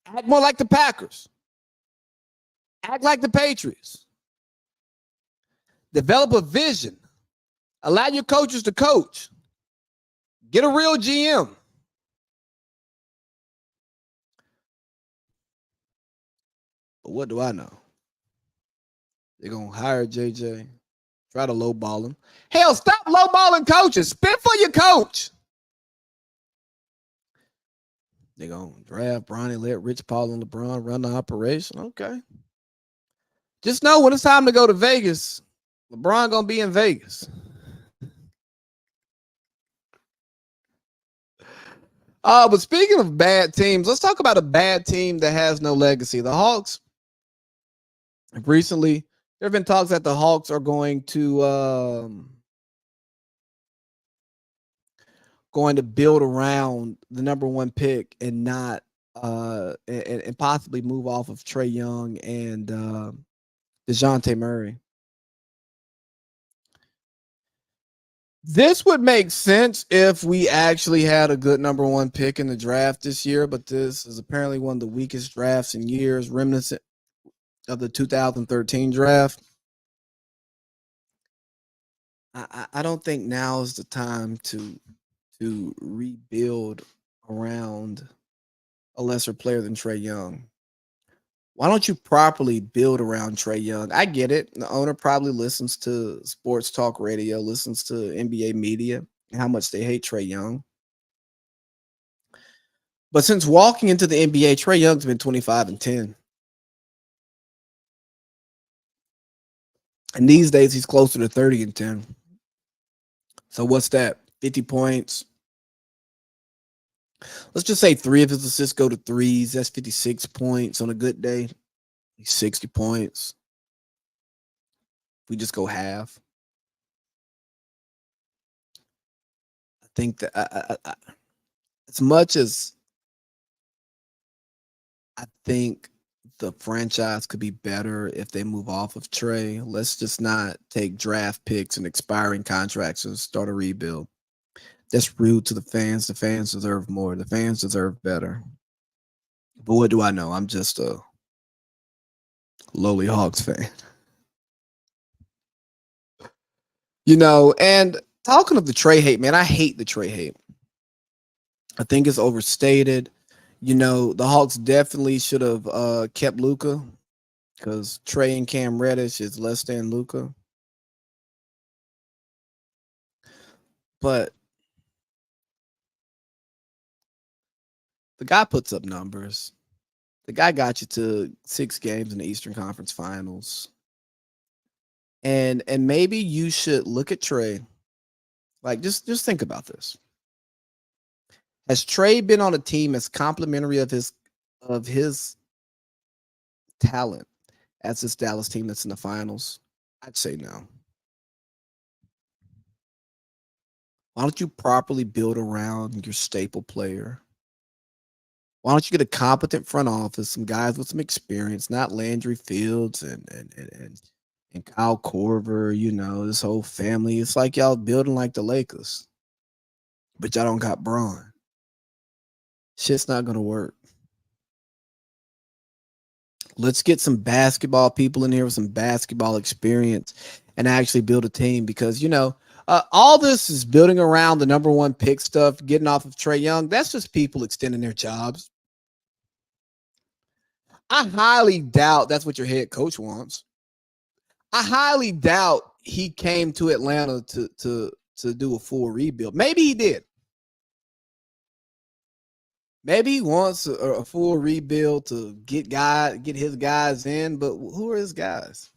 Act more like the Packers. Act like the Patriots. Develop a vision. Allow your coaches to coach. Get a real GM. But what do I know? They're going to hire JJ. Try to lowball him. Hell, stop lowballing coaches. Spend for your coach. They're going to draft Bronny, let Rich Paul and LeBron run the operation. Okay. Just know when it's time to go to Vegas, LeBron going to be in Vegas. But speaking of bad teams, let's talk about a bad team that has no legacy. The Hawks. Recently, there have been talks that the Hawks are going to build around the number one pick and not and possibly move off of Trae Young and DeJounte Murray. This would make sense if we actually had a good number one pick in the draft this year, but this is apparently one of the weakest drafts in years, reminiscent of the 2013 draft. I don't think now is the time to rebuild around a lesser player than Trae Young. Why don't you properly build around Trae Young? I get it. The owner probably listens to sports talk radio, listens to NBA media, and how much they hate Trae Young. But since walking into the NBA, Trae Young's been 25-10. And these days, he's closer to 30-10. So what's that? 50 points. Let's just say 3 of his assists go to threes. That's 56 points on a good day. 60 points. We just go half. I think that as much as I think the franchise could be better if they move off of Trey. Let's just not take draft picks and expiring contracts and start a rebuild. That's rude to the fans. The fans deserve more. The fans deserve better. But what do I know? I'm just a lowly Hawks fan. And talking of the Trey hate, man, I hate the Trey hate. I think it's overstated. The Hawks definitely should have kept Luka because Trey and Cam Reddish is less than Luka. But the guy puts up numbers. The guy got you to 6 games in the Eastern Conference Finals. And maybe you should look at Trey. Like, just think about this. Has Trey been on a team as complimentary of his talent as this Dallas team that's in the finals? I'd say no. Why don't you properly build around your staple player? Why don't you get a competent front office, some guys with some experience, not Landry Fields and Kyle Korver, this whole family. It's like y'all building like the Lakers, but y'all don't got Braun. Shit's not going to work. Let's get some basketball people in here with some basketball experience and actually build a team because, all this is building around the number 1 pick stuff, getting off of Trae Young. That's just people extending their jobs. I highly doubt that's what your head coach wants. I highly doubt he came to Atlanta to do a full rebuild. Maybe he did. Maybe he wants a full rebuild to get his guys in, but who are his guys?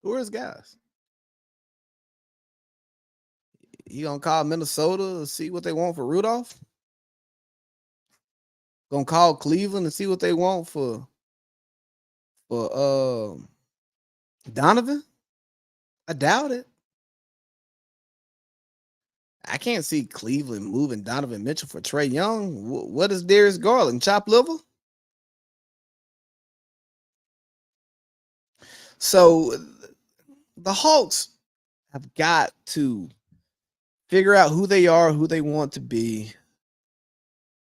Who are his guys? He gonna call Minnesota to see what they want for Rudolph? Gonna call Cleveland and see what they want for Donovan? I doubt it. I can't see Cleveland moving Donovan Mitchell for Trae Young. What is Darius Garland? Chop liver? So the Hawks have got to figure out who they are, who they want to be,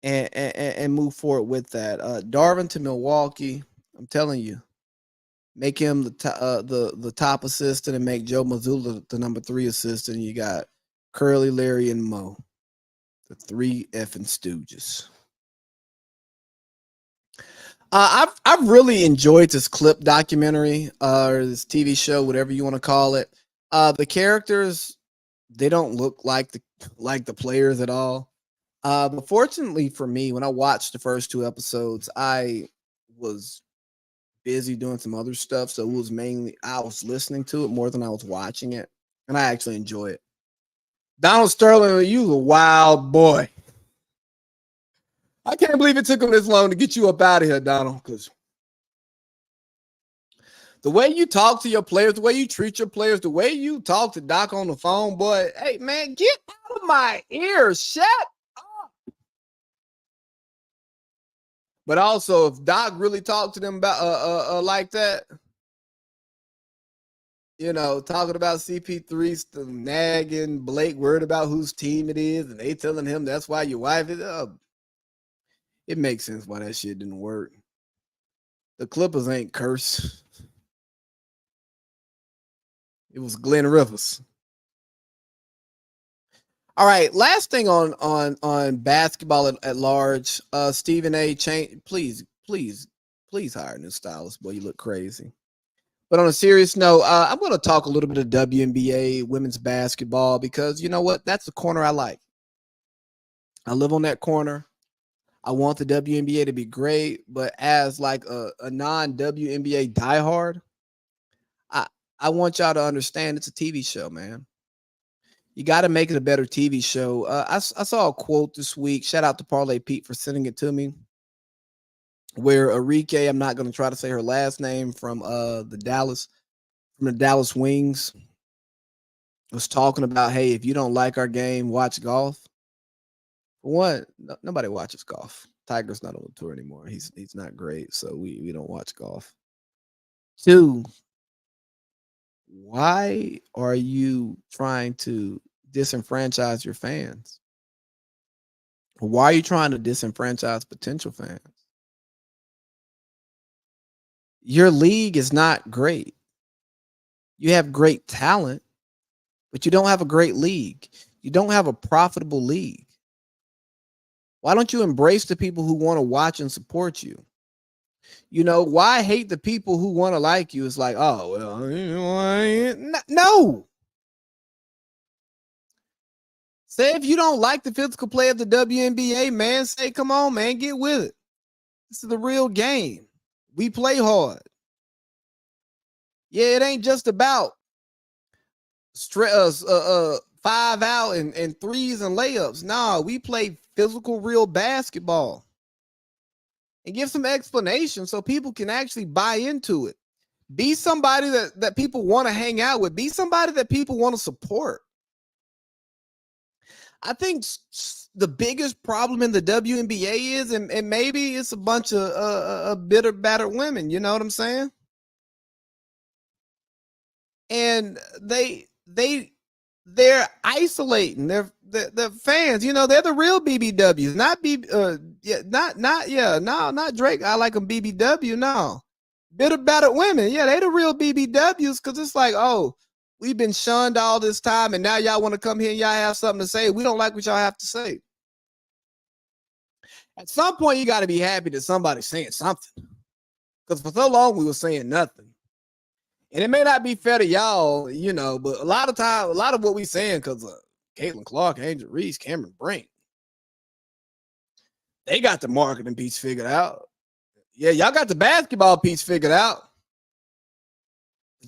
and move forward with that. Darvin to Milwaukee. I'm telling you, make him the top assistant and make Joe Mazzulla the number 3 assistant. You got Curly, Larry, and Mo, the 3 effing stooges. I've really enjoyed this clip documentary or this TV show, whatever you want to call it. The characters, they don't look like the players at all. But fortunately for me, when I watched the first 2 episodes, I was busy doing some other stuff, so it was mainly I was listening to it more than I was watching it, and I actually enjoy it. Donald Sterling, you a wild boy. I can't believe it took him this long to get you up out of here, Donald, because the way you talk to your players, the way you treat your players, the way you talk to Doc on the phone, boy, hey, man, get out of my ears. Shut up. But also, if Doc really talked to them about like that, talking about CP3 nagging Blake, worried about whose team it is, and they telling him that's why your wife is up. It makes sense why that shit didn't work. The Clippers ain't cursed. It was Glenn Rivers. All right, last thing on basketball at large. Stephen A. Please hire a new stylist. Boy, you look crazy. But on a serious note, I'm going to talk a little bit of WNBA women's basketball because you know what? That's the corner I like. I live on that corner. I want the WNBA to be great, but as like a non-WNBA diehard, I want y'all to understand it's a TV show, man. You got to make it a better TV show. I saw a quote this week. Shout out to Parlay Pete for sending it to me. Where Arike, I'm not going to try to say her last name, from the Dallas Wings, was talking about, hey, if you don't like our game, watch golf. For one, nobody watches golf. Tiger's not on the tour anymore. He's not great, so we don't watch golf. 2, why are you trying to disenfranchise your fans? Why are you trying to disenfranchise potential fans? Your league is not great. You have great talent, but you don't have a great league. You don't have a profitable league. Why don't you embrace the people who want to watch and support you? You know, why hate the people who want to like you? It's like, oh, well, no. Say if you don't like the physical play of the WNBA, man, say, come on, man, get with it. This is the real game. We play hard. Yeah, it ain't just about 5 out and threes and layups. Nah, we play physical, real basketball. And give some explanation so people can actually buy into it. Be somebody that people want to hang out with. Be somebody that people want to support. I think the biggest problem in the WNBA is, and maybe it's a bunch of bitter, battered women. You know what I'm saying? And they're isolating their fans. You know, they're the real BBWs, not Drake. I like them BBW. No, bitter, battered women. Yeah, they the real BBWs because it's like, oh, we've been shunned all this time, and now y'all want to come here and y'all have something to say. We don't like what y'all have to say. At some point, you got to be happy that somebody's saying something. Because for so long, we were saying nothing. And it may not be fair to y'all, you know, but a lot of what we saying, because Caitlin Clark, Angel Reese, Cameron Brink, they got the marketing piece figured out. Yeah, y'all got the basketball piece figured out.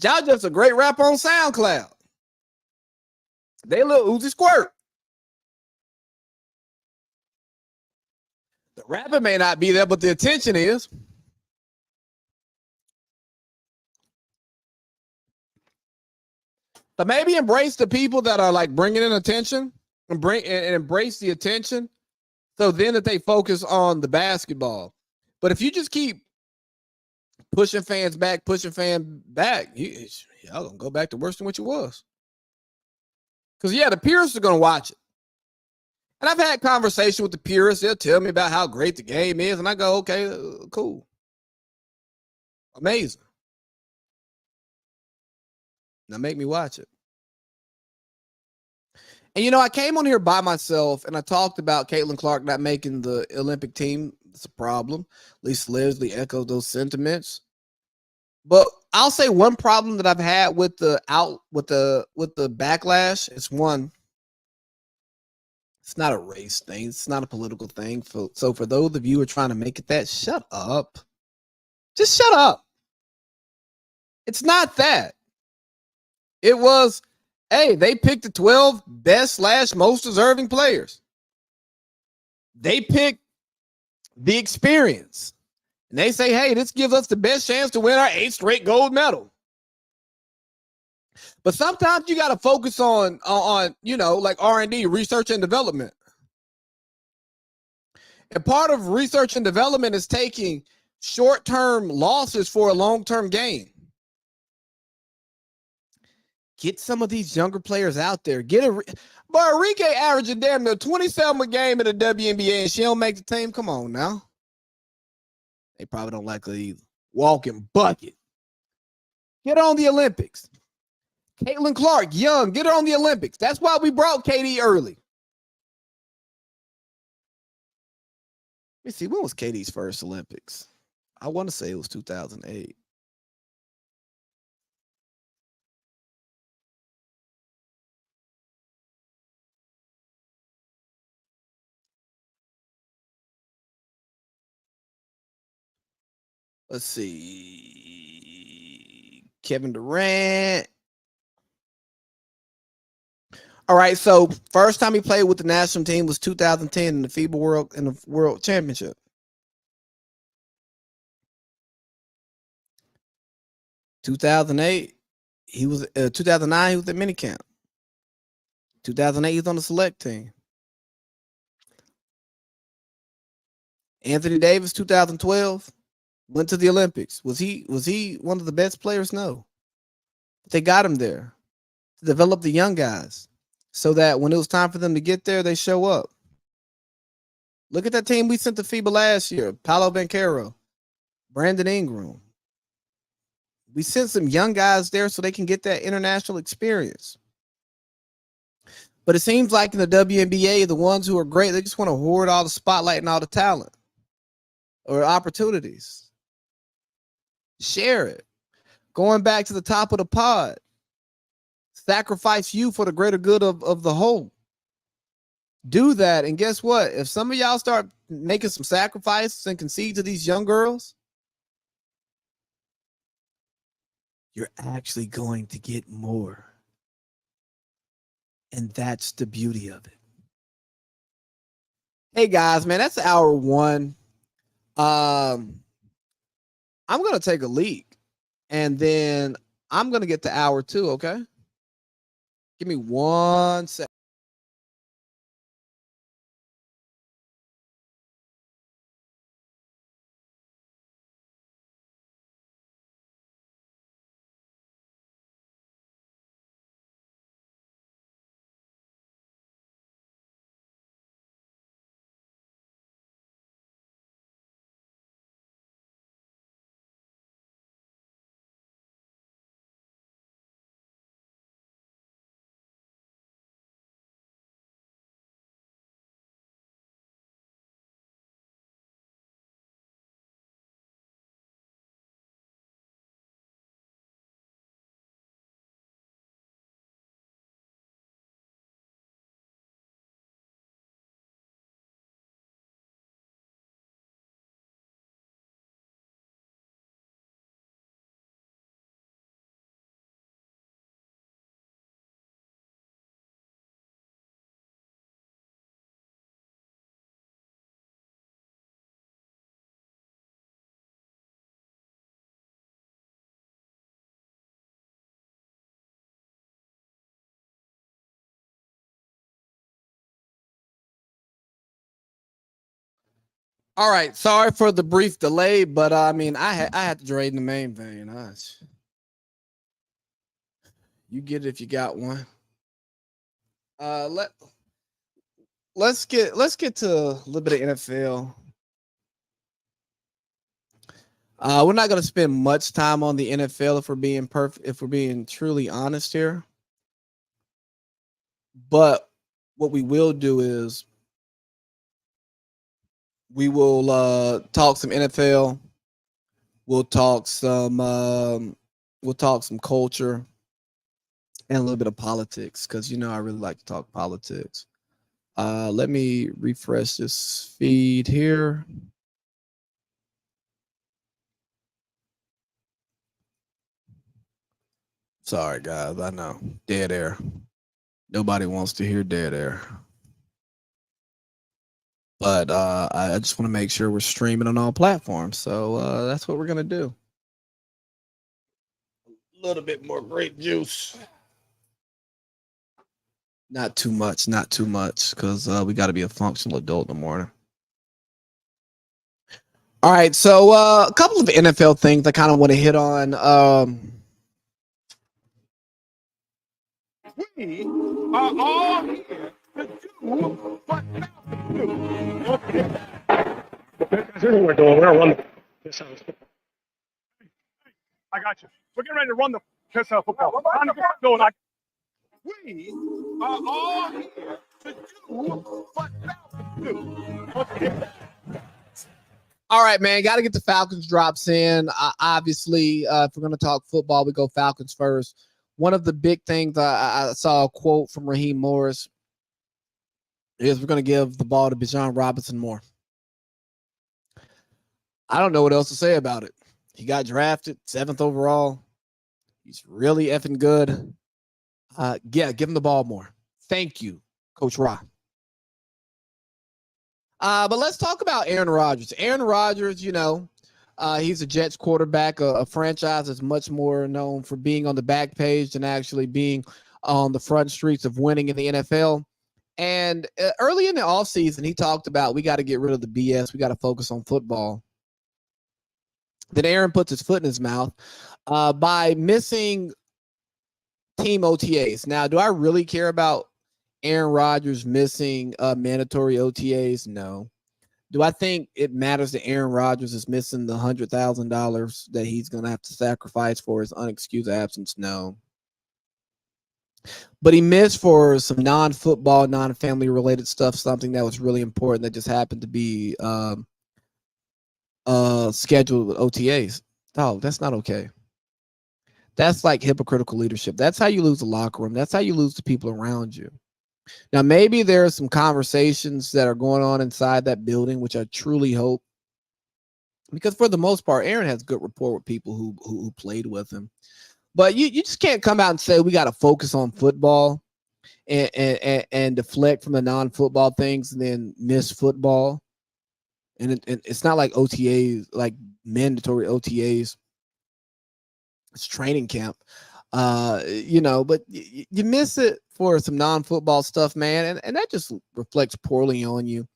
Y'all just a great rapper on SoundCloud. They little Uzi Squirt. The rapper may not be there, but the attention is. So maybe embrace the people that are like bringing in attention and embrace the attention. So then that they focus on the basketball. But if you just keep pushing fans back, y'all gonna go back to worse than what you was. Because yeah, the purists are gonna watch it. And I've had conversation with the purists. They'll tell me about how great the game is, and I go, okay, cool, amazing. Now make me watch it. And, you know, I came on here by myself and I talked about Caitlin Clark not making the Olympic team. It's a problem. Lisa Leslie echoes those sentiments. But I'll say one problem that I've had with the backlash is one, it's not a race thing. It's not a political thing. So for those of you who are trying to make it that, shut up. Just shut up. It's not that. It was, hey, they picked the 12 best / most deserving players. They picked the experience. And they say, hey, this gives us the best chance to win our 8th straight gold medal. But sometimes you got to focus on, you know, like R&D, research and development. And part of research and development is taking short-term losses for a long-term gain. Get some of these younger players out there. But Enrique averaging damn near 27 a game in the WNBA and she don't make the team. Come on now. They probably don't like her either. Walking bucket. Get on the Olympics. Caitlin Clark, young. Get her on the Olympics. That's why we brought KD early. Let me see. When was KD's first Olympics? I want to say it was 2008. Let's see. Kevin Durant. All right, so first time he played with the national team was 2010 in the FIBA World Championship. 2008, he was 2009, he was at minicamp. 2008, he was on the select team. Anthony Davis, 2012, went to the Olympics. Was he one of the best players? No. But they got him there to develop the young guys so that when it was time for them to get there, they show up. Look at that team we sent to FIBA last year. Paolo Banchero, Brandon Ingram. We sent some young guys there so they can get that international experience. But it seems like in the WNBA, the ones who are great, they just want to hoard all the spotlight and all the talent or opportunities. Share it. Going back to the top of the pod. Sacrifice you for the greater good of the whole. Do that. And guess what? If some of y'all start making some sacrifices and concede to these young girls, you're actually going to get more. And that's the beauty of it. Hey guys, man, that's hour one. I'm going to take a leak and then I'm going to get to hour two. Okay. Give me 1 second. All right. Sorry for the brief delay, but I mean, I had to trade in the main vein. You get it if you got one. Let's get to a little bit of NFL. We're not going to spend much time on the NFL if we're being truly honest here. But what we will do is we will talk some NFL. We'll talk some culture and a little bit of politics because I really like to talk politics. Let me refresh this feed here. Sorry, guys. I know. Dead air. Nobody wants to hear dead air. But I just want to make sure we're streaming on all platforms. So that's what we're going to do. A little bit more grape juice. Not too much, because we got to be a functional adult in the morning. All right, so a couple of NFL things I kind of want to hit on. We are all here to do what Falcons do. Okay. Here's what we're doing. We're going to run this house. I got you. We're getting ready to run the piss football. We are all here to do what Falcons do. Okay. All right, man. Got to get the Falcons drops in. Obviously, if we're going to talk football, we go Falcons first. One of the big things I saw a quote from Raheem Morris is we're going to give the ball to Bijan Robinson more. I don't know what else to say about it. He got drafted 7th overall. He's really effing good. Yeah, give him the ball more. Thank you, Coach Ra. But let's talk about Aaron Rodgers. Aaron Rodgers, he's a Jets quarterback, a franchise that's much more known for being on the back page than actually being on the front streets of winning in the NFL. And early in the offseason, he talked about we got to get rid of the BS. We got to focus on football. Then Aaron puts his foot in his mouth by missing team OTAs. Now, do I really care about Aaron Rodgers missing mandatory OTAs? No. Do I think it matters that Aaron Rodgers is missing the $100,000 that he's going to have to sacrifice for his unexcused absence? No. But he missed for some non-football, non-family related stuff, something that was really important that just happened to be scheduled with OTAs. Oh, that's not okay. That's like hypocritical leadership. That's how you lose the locker room. That's how you lose the people around you. Now, maybe there are some conversations that are going on inside that building, which I truly hope, because for the most part, Aaron has good rapport with people who played with him. But you just can't come out and say we got to focus on football and deflect from the non-football things and then miss football. And it's not like OTAs, like mandatory OTAs. It's training camp, but you miss it for some non-football stuff, man, and that just reflects poorly on you.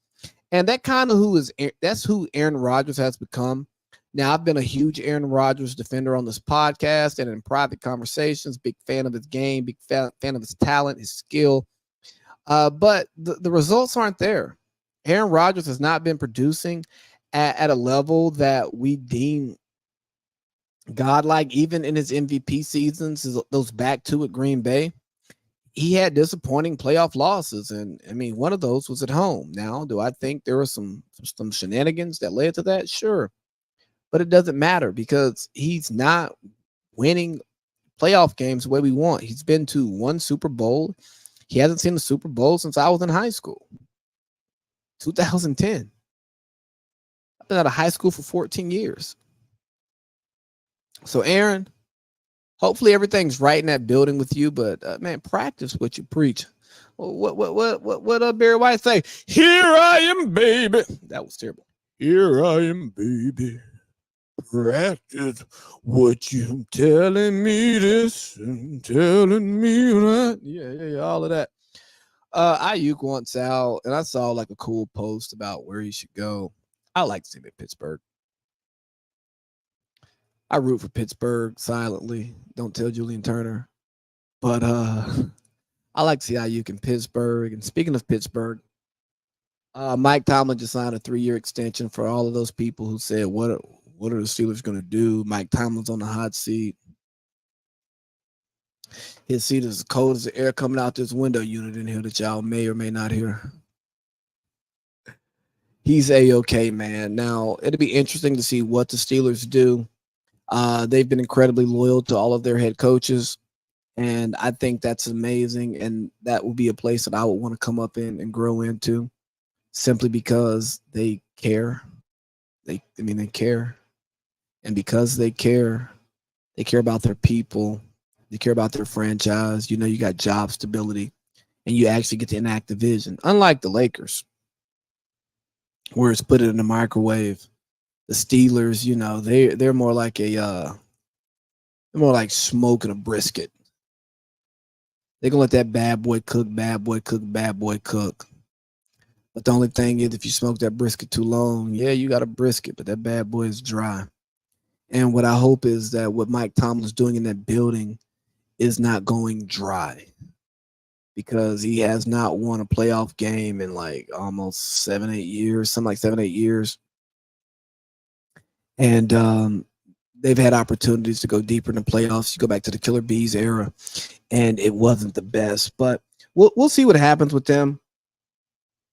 And that kind of that's who Aaron Rodgers has become. Now, I've been a huge Aaron Rodgers defender on this podcast and in private conversations. Big fan of his game, big fan of his talent, his skill. But the results aren't there. Aaron Rodgers has not been producing at a level that we deem godlike. Even in his MVP seasons, those back two at Green Bay, he had disappointing playoff losses. And I mean, one of those was at home. Now, do I think there were some shenanigans that led to that? Sure. But it doesn't matter because he's not winning playoff games the way we want. He's been to one Super Bowl. He hasn't seen the Super Bowl since I was in high school, 2010. I've been out of high school for 14 years. So, Aaron, hopefully everything's right in that building with you. But man, practice what you preach. What Barry White say? Here I am, baby. That was terrible. Here I am, baby. Practice what you telling me this and telling me that. Yeah, all of that. Ayuk wants out, and I saw like a cool post about where he should go. I like to see him at Pittsburgh. I root for Pittsburgh silently. Don't tell Julian Turner. But I like to see Ayuk in Pittsburgh. And speaking of Pittsburgh, Mike Tomlin just signed a 3-year extension for all of those people who said, what are the Steelers going to do? Mike Tomlin's on the hot seat. His seat is as cold as the air coming out this window unit in here that y'all may or may not hear. He's A-okay, man. Now, it'll be interesting to see what the Steelers do. They've been incredibly loyal to all of their head coaches, and I think that's amazing, and that will be a place that I would want to come up in and grow into simply because they care. They care. And because they care about their people. They care about their franchise. You know, you got job stability, and you actually get to enact the vision. Unlike the Lakers, where it's put it in the microwave. The Steelers, you know, they're more like smoking a brisket. They're gonna let that bad boy cook. But the only thing is, if you smoke that brisket too long, yeah, you got a brisket, but that bad boy is dry. And what I hope is that what Mike Tomlin's doing in that building is not going dry, because he has not won a playoff game in like almost 7-8 years, something like 7-8 years. And they've had opportunities to go deeper in the playoffs. You go back to the Killer Bees era, and it wasn't the best. But we'll see what happens with them.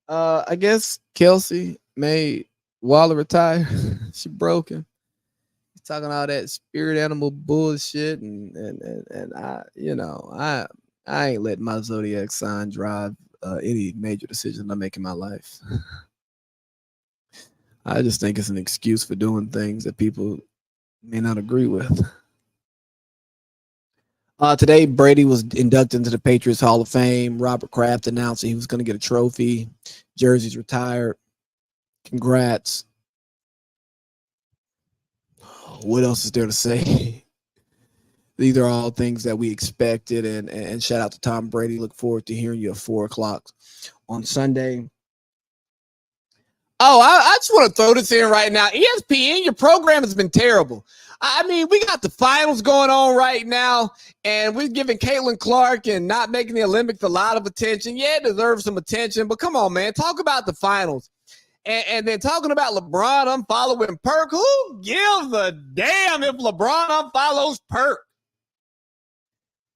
I guess Kelsey made Waller retire. She broken. He's talking all that spirit animal bullshit, and I ain't letting my zodiac sign drive any major decision I make in my life. I just think it's an excuse for doing things that people may not agree with. Today, Brady was inducted into the Patriots Hall of Fame. Robert Kraft announced that he was going to get a trophy. Jersey's retired. Congrats. What else is there to say? these are all things that we expected. And shout out to Tom Brady. Look forward to hearing you at 4:00 on Sunday. Oh, I just want to throw this in right now. ESPN, your program has been terrible. I mean, we got the finals going on right now, and we're giving Caitlin Clark and not making the Olympics a lot of attention. Yeah, it deserves some attention, but come on, man. Talk about the finals. And then talking about LeBron unfollowing Perk. Who gives a damn if LeBron unfollows Perk?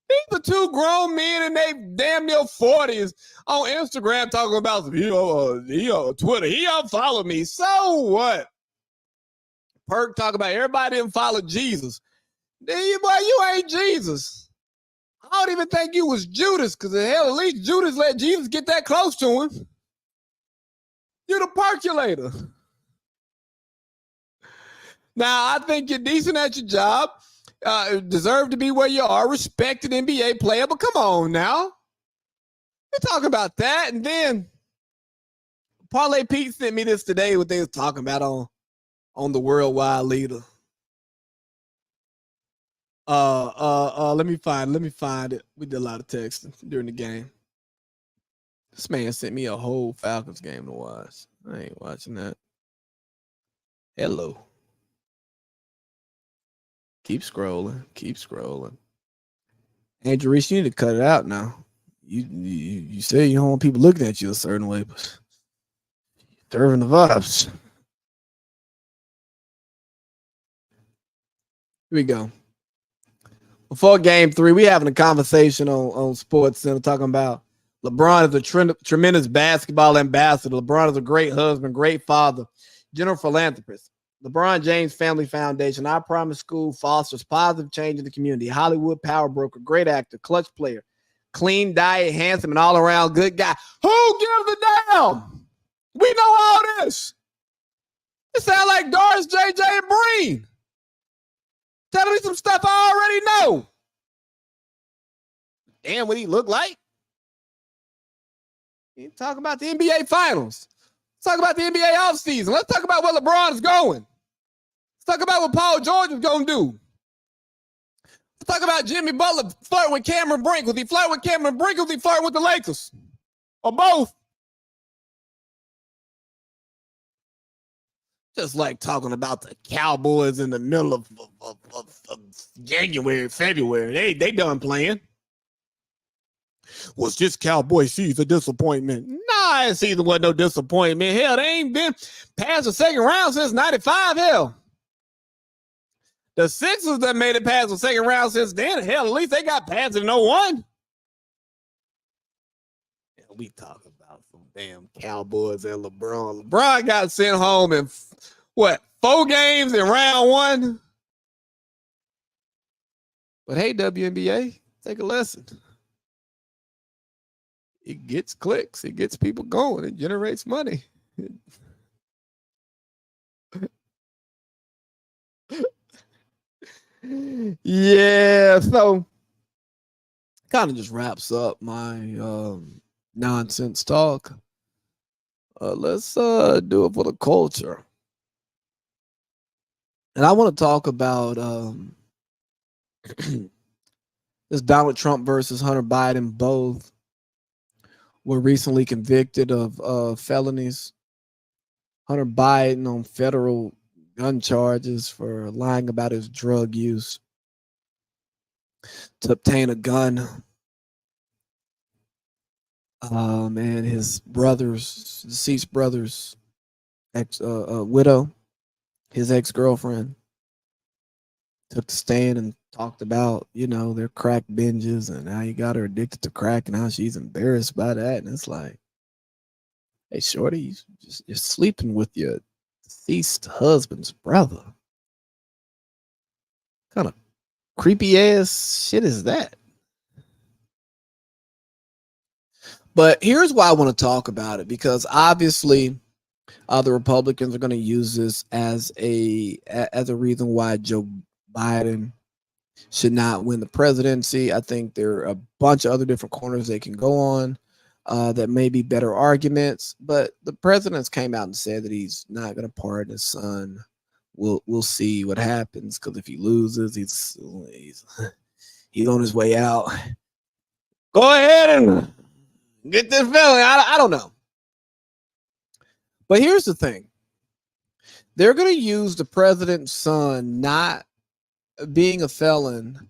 These are two grown men in their damn near 40s on Instagram talking about Twitter. He unfollowed me. So what? Perk talking about everybody didn't follow Jesus. Boy, you ain't Jesus. I don't even think you was Judas, because hell, at least Judas let Jesus get that close to him. You're the percolator. Now, I think you're decent at your job. Deserve to be where you are, respected NBA player, but come on now. We're talking about that. And then Parlay Pete sent me this today, what they was talking about on the worldwide leader. Let me find it. We did a lot of texting during the game. This man sent me a whole Falcons game to watch. I ain't watching that. Hello. Keep scrolling. Andrew Reese, you need to cut it out now. You say you don't want people looking at you a certain way, but serving the vibes. Here we go. Before game 3, we having a conversation on Sports Center talking about LeBron is a tremendous basketball ambassador. LeBron is a great husband, great father, general philanthropist. LeBron James Family Foundation, I Promise School, fosters positive change in the community. Hollywood power broker, great actor, clutch player, clean diet, handsome, and all-around good guy. Who gives a damn? We know all this. It sounds like Doris, JJ, and Breen. Tell me some stuff I already know. Damn, what he look like? You talk about the NBA Finals. Let's talk about the NBA offseason. Let's talk about where LeBron is going. Let's talk about what Paul George is going to do. Let's talk about Jimmy Butler flirting with Cameron Brink. Was he flirting with Cameron Brink or was he flirting with the Lakers? Or both? Just like talking about the Cowboys in the middle of January, February. They done playing. Was this Cowboy season a disappointment? Nah, this season wasn't no disappointment. Hell, they ain't been past the second round since 95. Hell, the Sixers that made it past the second round since then. Hell, at least they got past it in 01. We talking about some damn Cowboys and LeBron. LeBron got sent home in, 4 games in round 1? But hey, WNBA, take a lesson. It gets clicks. It gets people going. It generates money. Yeah, so kind of just wraps up my nonsense talk. Let's do it for the culture. And I want to talk about this Donald Trump versus Hunter Biden. Both were recently convicted of felonies. Hunter Biden on federal gun charges for lying about his drug use to obtain a gun. And his deceased brother's widow, his ex-girlfriend, took the stand and talked about, their crack binges and how he got her addicted to crack and how she's embarrassed by that. And it's like, hey, shorty, you're sleeping with your deceased husband's brother. What kind of creepy ass shit is that? But here's why I want to talk about it, because obviously the Republicans are going to use this as a reason why Joe Biden should not win the presidency. I think there are a bunch of other different corners they can go on that may be better arguments, but the president's came out and said that he's not going to pardon his son. We'll see what happens, because if he loses, He's on his way out. Go ahead and get this feeling. I don't know. But here's the thing. They're going to use the president's son not being a felon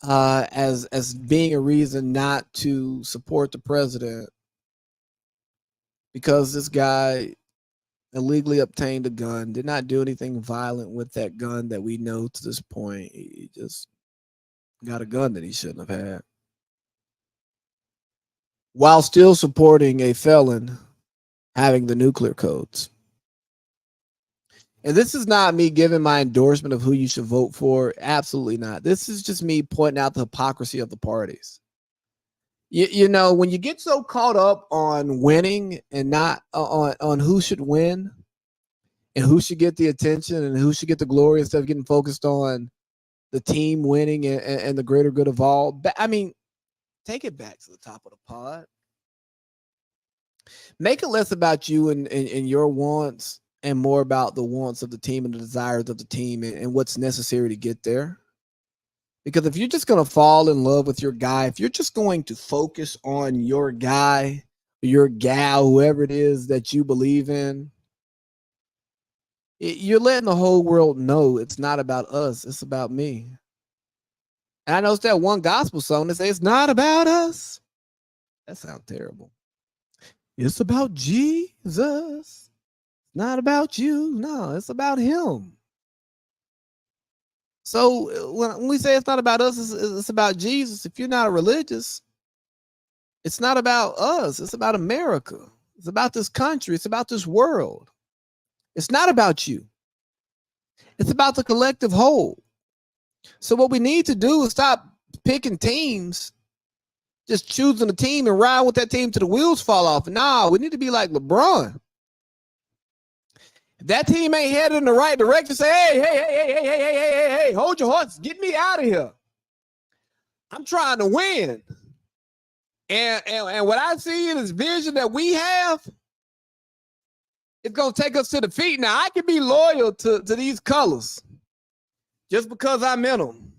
as being a reason not to support the president, because this guy illegally obtained a gun, did not do anything violent with that gun that we know to this point. He just got a gun that he shouldn't have had, while still supporting a felon having the nuclear codes. And this is not me giving my endorsement of who you should vote for. Absolutely not. This is just me pointing out the hypocrisy of the parties. You know, when you get so caught up on winning and not on who should win and who should get the attention and who should get the glory, instead of getting focused on the team winning and the greater good of all. I mean, take it back to the top of the pod. Make it less about you and your wants and more about the wants of the team and the desires of the team and what's necessary to get there. Because if you're just going to fall in love with your guy, if you're just going to focus on your guy, your gal, whoever it is that you believe in, you're letting the whole world know it's not about us, it's about me. And I know it's that one gospel song that says it's not about us. That sounds terrible. It's about Jesus. Not about you. No, it's about him. So when we say it's not about us, it's about Jesus. If you're not a religious, it's not about us. It's about America. It's about this country. It's about this world. It's not about you. It's about the collective whole. So what we need to do is stop picking teams, just choosing a team and ride with that team till the wheels fall off. Nah, we need to be like LeBron. If that team ain't headed in the right direction, say, hey, hold your horses. Get me out of here. I'm trying to win. And what I see in this vision that we have, it's going to take us to the feet. Now, I can be loyal to these colors just because I'm in them.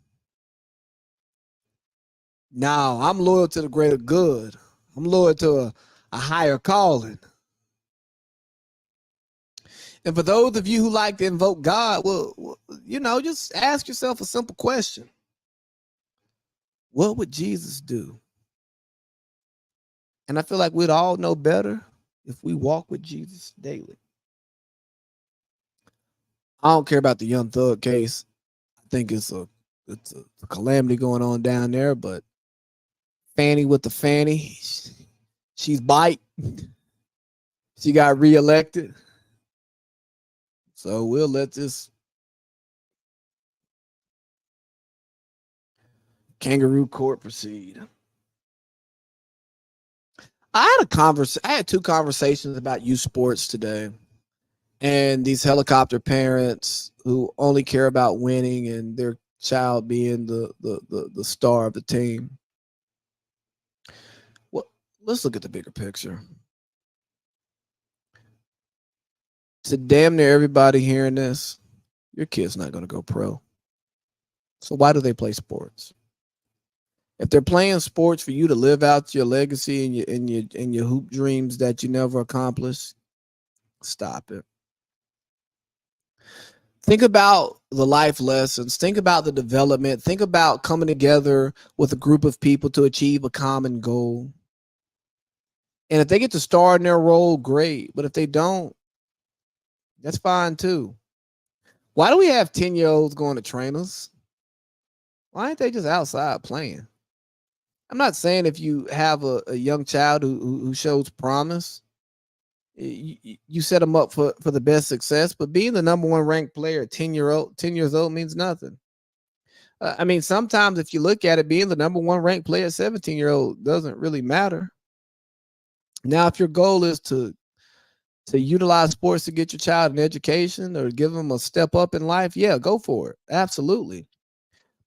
No, I'm loyal to the greater good. I'm loyal to a higher calling. And for those of you who like to invoke God, well, you know, just ask yourself a simple question. What would Jesus do? And I feel like we'd all know better if we walk with Jesus daily. I don't care about the Young Thug case. I think it's a calamity going on down there, but Fannie with the fanny, she's bite. She got reelected. So we'll let this kangaroo court proceed. I had two conversations about youth sports today, and these helicopter parents who only care about winning and their child being the star of the team. Well, let's look at the bigger picture. To damn near everybody hearing this, your kid's not going to go pro. So why do they play sports? If they're playing sports for you to live out your legacy and your hoop dreams that you never accomplished, stop it. Think about the life lessons. Think about the development. Think about coming together with a group of people to achieve a common goal. And if they get to star in their role, great. But if they don't, that's fine too. Why do we have 10-year-olds going to trainers? Why aren't they just outside playing? I'm not saying if you have a young child who shows promise, you set them up for the best success, but being the number one ranked player at 10 years old means nothing. I mean, sometimes if you look at it, being the number one ranked player at 17-year-old doesn't really matter. Now, if your goal is to utilize sports to get your child an education or give them a step up in life, yeah, go for it. Absolutely.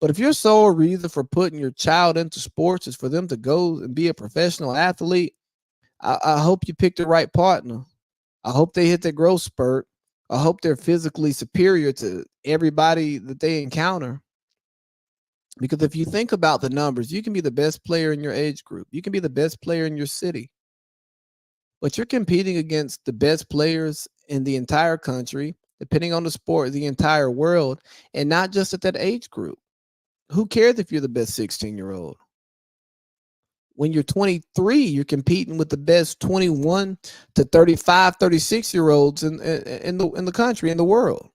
But if your sole reason for putting your child into sports is for them to go and be a professional athlete, I hope you pick the right partner. I hope they hit their growth spurt. I hope they're physically superior to everybody that they encounter. Because if you think about the numbers, you can be the best player in your age group. You can be the best player in your city. But you're competing against the best players in the entire country, depending on the sport, the entire world, and not just at that age group. Who cares if you're the best 16-year-old? When you're 23, you're competing with the best 21 to 35, 36-year-olds in the country, in the world.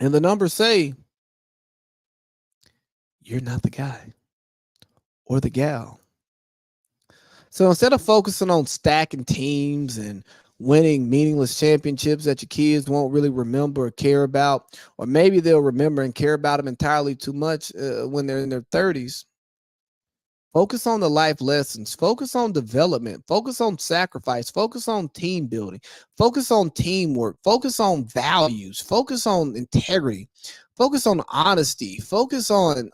And the numbers say you're not the guy or the gal. So instead of focusing on stacking teams and winning meaningless championships that your kids won't really remember or care about, or maybe they'll remember and care about them entirely too much when they're in their 30s, focus on the life lessons, focus on development, focus on sacrifice, focus on team building, focus on teamwork, focus on values, focus on integrity, focus on honesty, focus on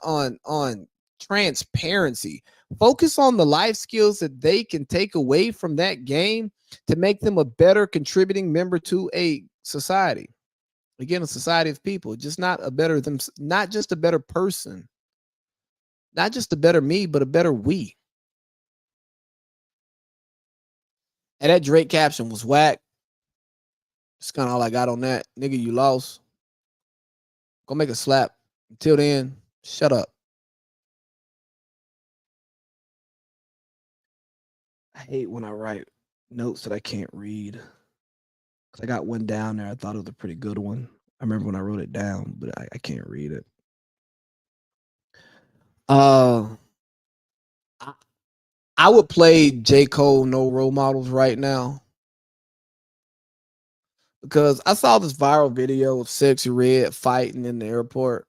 transparency, focus on the life skills that they can take away from that game to make them a better contributing member to a society. Again, a society of people, just not just a better person, not just a better me, but a better we. And that Drake caption was whack. That's kind of all I got on that. Nigga, you lost. Go make a slap. Until then, shut up. I hate when I write notes that I can't read. Cause I got one down there. I thought it was a pretty good one. I remember when I wrote it down, but I can't read it. I, I would play J. Cole No Role Models right now. Because I saw this viral video of Sexy Red fighting in the airport.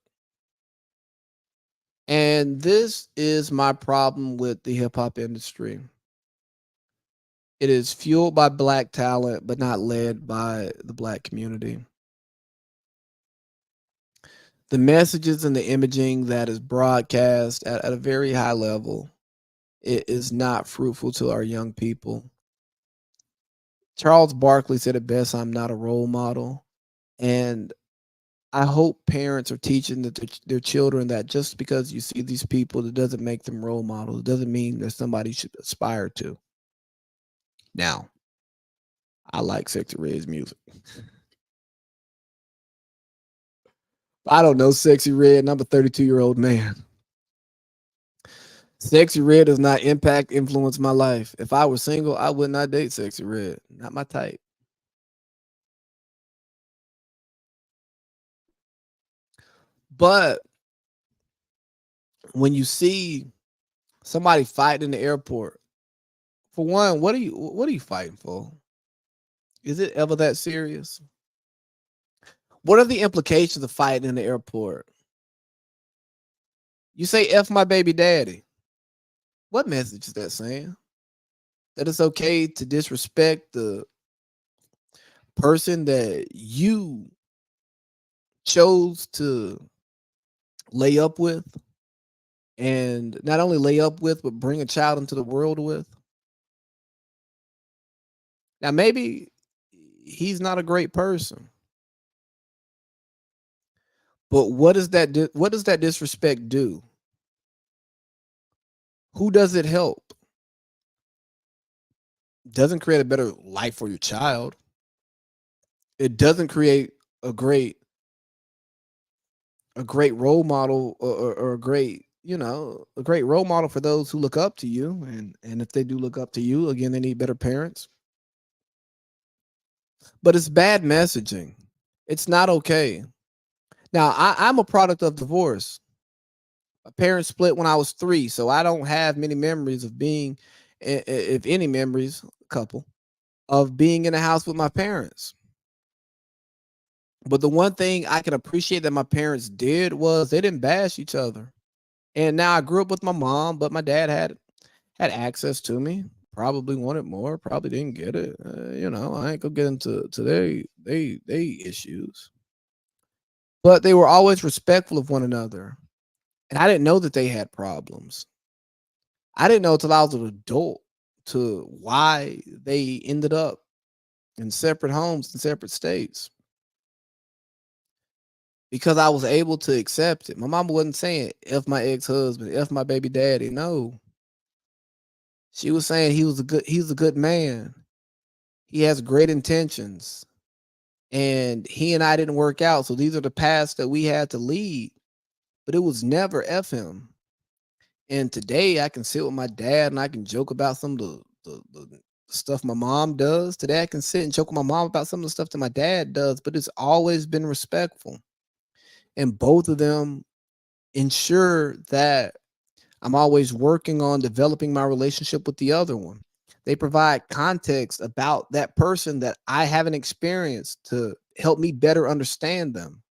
And this is my problem with the hip hop industry. It is fueled by black talent, but not led by the black community. The messages and the imaging that is broadcast at a very high level, it is not fruitful to our young people. Charles Barkley said it best, I'm not a role model. And I hope parents are teaching their children that just because you see these people, it doesn't make them role models. It doesn't mean that somebody should aspire to. Now, I like Sexy Red's music. I don't know Sexy Red, and I'm a 32-year-old man. Sexy Red does not influence my life. If I were single, I would not date Sexy Red. Not my type. But when you see somebody fighting in the airport, for one, what are you fighting for? Is it ever that serious? What are the implications of fighting in the airport? You say F my baby daddy. What message is that saying? That it's okay to disrespect the person that you chose to lay up with, and not only lay up with, but bring a child into the world with. Now, maybe he's not a great person, but what does that disrespect do? Who does it help? Doesn't create a better life for your child. It doesn't create a great role model, or a great role model for those who look up to you. And if they do look up to you, again, they need better parents. But it's bad messaging. It's not okay. Now, I'm a product of divorce. My parents split when I was 3, so I don't have many memories of being, if any memories, a couple, of being in a house with my parents. But the one thing I can appreciate that my parents did was they didn't bash each other. And now I grew up with my mom, but my dad had access to me. Probably wanted more. Probably didn't get it. I ain't gonna get into they issues. But they were always respectful of one another, and I didn't know that they had problems. I didn't know until I was an adult to why they ended up in separate homes in separate states. because I was able to accept it. My mama wasn't saying F my ex-husband, F my baby daddy. No. She was saying he's a good man. He has great intentions. And he and I didn't work out. So these are the paths that we had to lead. But it was never F him. And today I can sit with my dad and I can joke about some of the stuff my mom does. Today I can sit and joke with my mom about some of the stuff that my dad does, but it's always been respectful. And both of them ensure that I'm always working on developing my relationship with the other one. They provide context about that person that I haven't experienced to help me better understand them.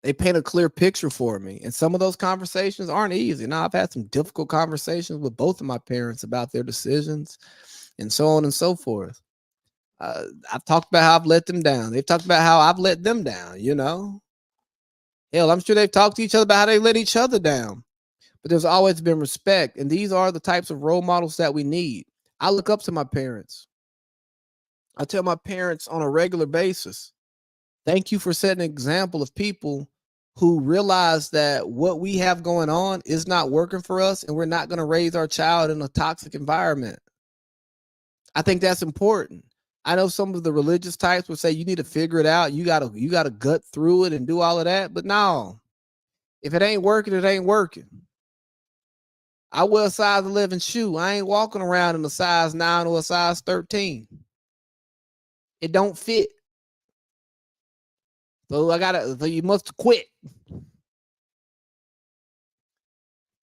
They paint a clear picture for me. And some of those conversations aren't easy. Now, I've had some difficult conversations with both of my parents about their decisions and so on and so forth. I've talked about how I've let them down. They've talked about how I've let them down, you know? Hell, I'm sure they've talked to each other about how they let each other down. But there's always been respect. And these are the types of role models that we need. I look up to my parents. I tell my parents on a regular basis, thank you for setting an example of people who realize that what we have going on is not working for us and we're not going to raise our child in a toxic environment. I think that's important. I know some of the religious types will say you need to figure it out. You gotta gut through it and do all of that. But no, if it ain't working, it ain't working. I wear a size 11 shoe. I ain't walking around in a size 9 or a size 13. It don't fit. So you must quit.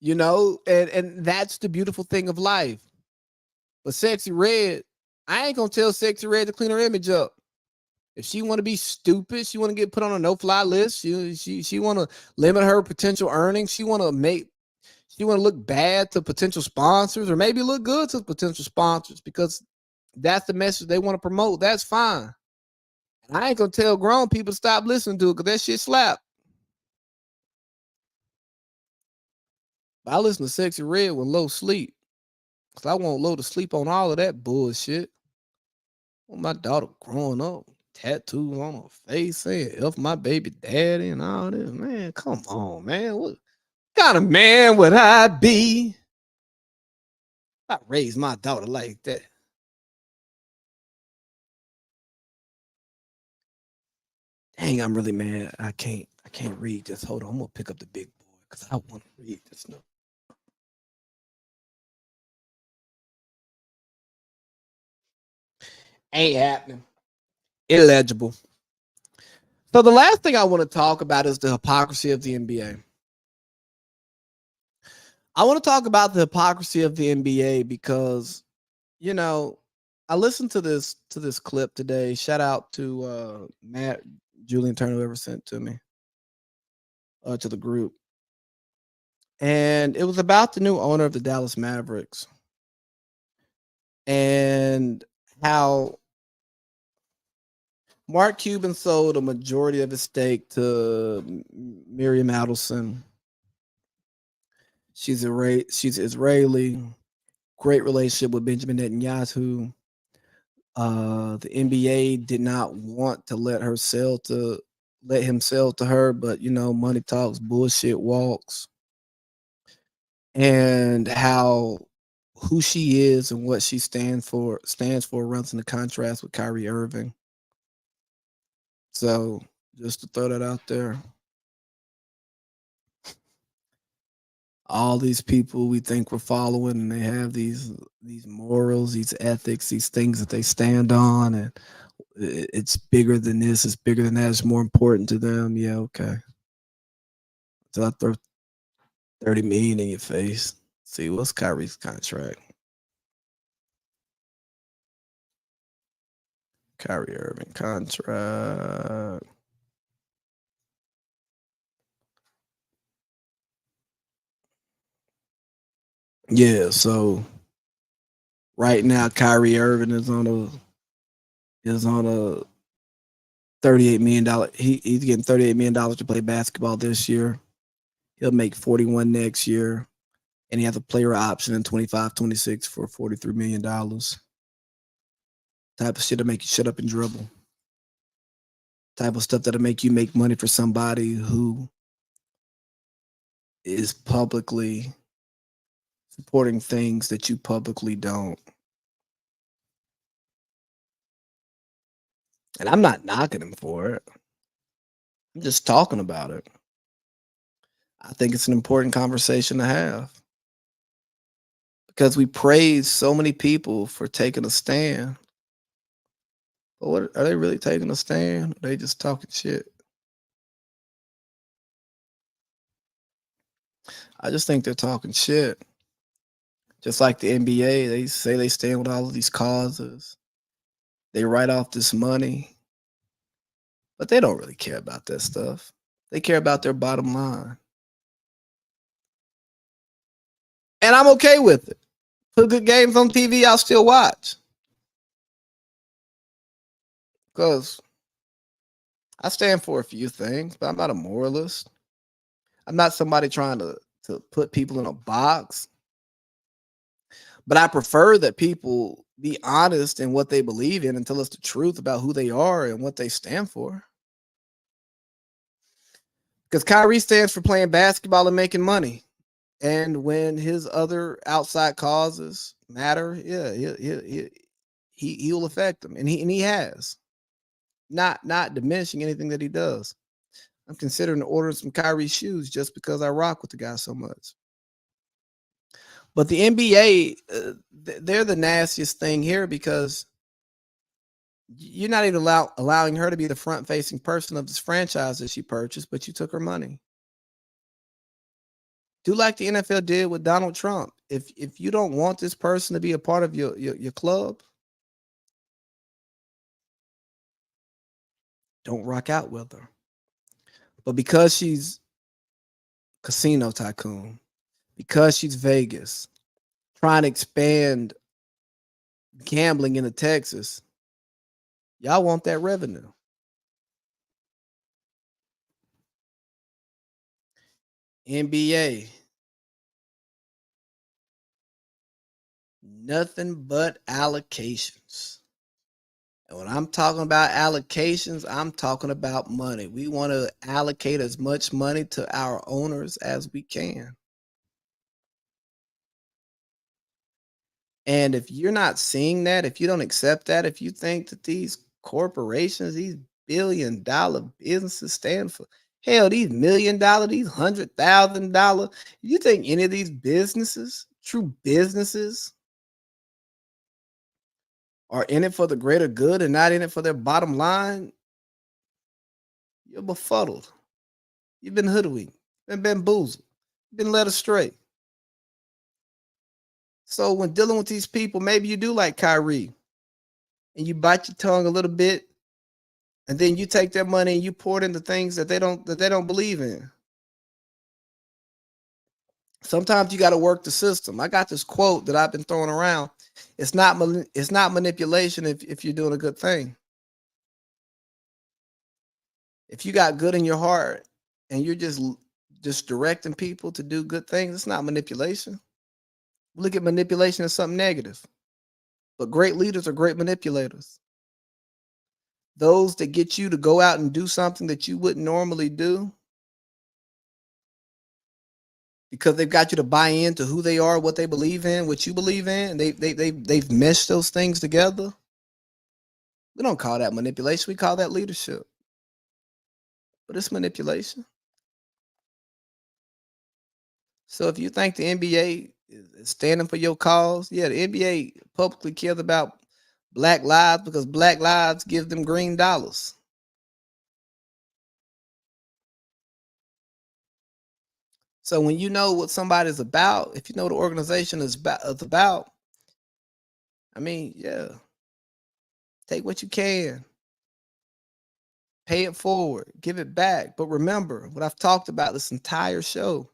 You know, and that's the beautiful thing of life. But Sexy Red, I ain't gonna tell Sexy Red to clean her image up. If she want to be stupid, she want to get put on a no-fly list. She want to limit her potential earnings. She want to look bad to potential sponsors, or maybe look good to potential sponsors because that's the message they want to promote. That's fine. And I ain't gonna tell grown people to stop listening to it because that shit slap. But I listen to Sexy Red with Low sleep because I want Low to sleep on all of that bullshit. Well, my daughter growing up, tattoos on her face saying F my baby daddy and all this. Man, come on, man. What kind of man would I be? I raised my daughter like that. Dang, I'm really mad. I can't read this. Hold on, I'm gonna pick up the big boy because I want to read this note. Ain't happening. Illegible. So the last thing I want to talk about is the hypocrisy of the NBA. I want to talk about the hypocrisy of the NBA because, you know, I listened to this clip today. Shout out to Matt Julian Turner, whoever sent to me, to the group. And it was about the new owner of the Dallas Mavericks and how Mark Cuban sold a majority of his stake to Miriam Adelson. She's Israeli, great relationship with Benjamin Netanyahu. The NBA did not want to let him sell to her, but you know, money talks, bullshit walks. And how who she is and what she stands for runs into contrast with Kyrie Irving. So just to throw that out there. All these people we think we're following, and they have these morals, these ethics, these things that they stand on, and it's bigger than this, it's bigger than that, it's more important to them. Yeah, okay. So I throw 30 million in your face. See, what's Kyrie's contract? Kyrie Irving contract. Yeah, so right now Kyrie Irving is on a $38 million. He's getting $38 million to play basketball this year. He'll make 41 next year. And he has a player option in 25-26 for $43 million. Type of shit to make you shut up and dribble. Type of stuff that'll make you make money for somebody who is publicly supporting things that you publicly don't. And I'm not knocking him for it. I'm just talking about it. I think it's an important conversation to have because we praise so many people for taking a stand. But what are they really taking a stand? Or are they just talking shit? I just think they're talking shit. Just like the NBA, they say they stand with all of these causes. They write off this money, but they don't really care about that stuff. They care about their bottom line. And I'm okay with it. Put good games on TV, I'll still watch. Because I stand for a few things, but I'm not a moralist. I'm not somebody trying to put people in a box. But I prefer that people be honest in what they believe in and tell us the truth about who they are and what they stand for. Because Kyrie stands for playing basketball and making money. And when his other outside causes matter, yeah, he will affect them. And he has. Not diminishing anything that he does. I'm considering ordering some Kyrie shoes just because I rock with the guy so much. But the NBA, they're the nastiest thing here because you're not even allowing her to be the front-facing person of this franchise that she purchased, but you took her money. Do like the NFL did with Donald Trump. If you don't want this person to be a part of your club, don't rock out with her. But because she's casino tycoon, because she's Vegas, trying to expand gambling into Texas, y'all want that revenue. NBA, nothing but allocations. And when I'm talking about allocations, I'm talking about money. We want to allocate as much money to our owners as we can. And if you're not seeing that, if you don't accept that, if you think that these corporations, these billion-dollar businesses stand for, hell, these $1 million, these $100,000, you think any of these businesses, true businesses, are in it for the greater good and not in it for their bottom line, you're befuddled. You've been hoodwinked, been bamboozled, been led astray. So when dealing with these people, maybe you do like Kyrie and you bite your tongue a little bit, and then you take their money and you pour it into things that they don't believe in. Sometimes you got to work the system. I got this quote that I've been throwing around. It's not manipulation if you're doing a good thing. If you got good in your heart and you're just directing people to do good things, it's not manipulation. We look at manipulation as something negative. But great leaders are great manipulators. Those that get you to go out and do something that you wouldn't normally do because they've got you to buy into who they are, what they believe in, what you believe in, and they've meshed those things together. We don't call that manipulation. We call that leadership. But it's manipulation. So if you think the NBA is standing for your cause, yeah, the NBA publicly cares about Black lives because Black lives give them green dollars. So when you know what somebody's about, if you know what the organization is about, I mean, yeah, take what you can, pay it forward, give it back. But remember what I've talked about this entire show.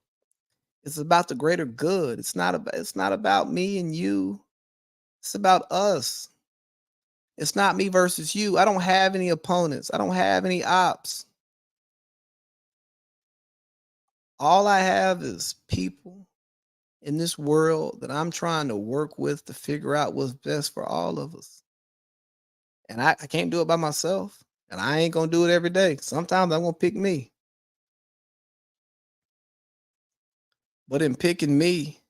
It's about the greater good. It's not about me and you. It's about us. It's not me versus you. I don't have any opponents. I don't have any ops. All I have is people in this world that I'm trying to work with to figure out what's best for all of us. And I can't do it by myself. And I ain't going to do it every day. Sometimes I'm going to pick me. But in picking me,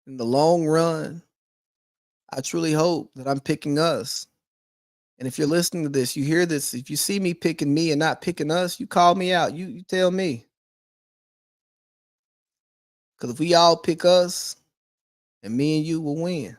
in the long run, I truly hope that I'm picking us. And if you're listening to this, you hear this, if you see me picking me and not picking us, you call me out. You tell me. Because if we all pick us, and me and you will win.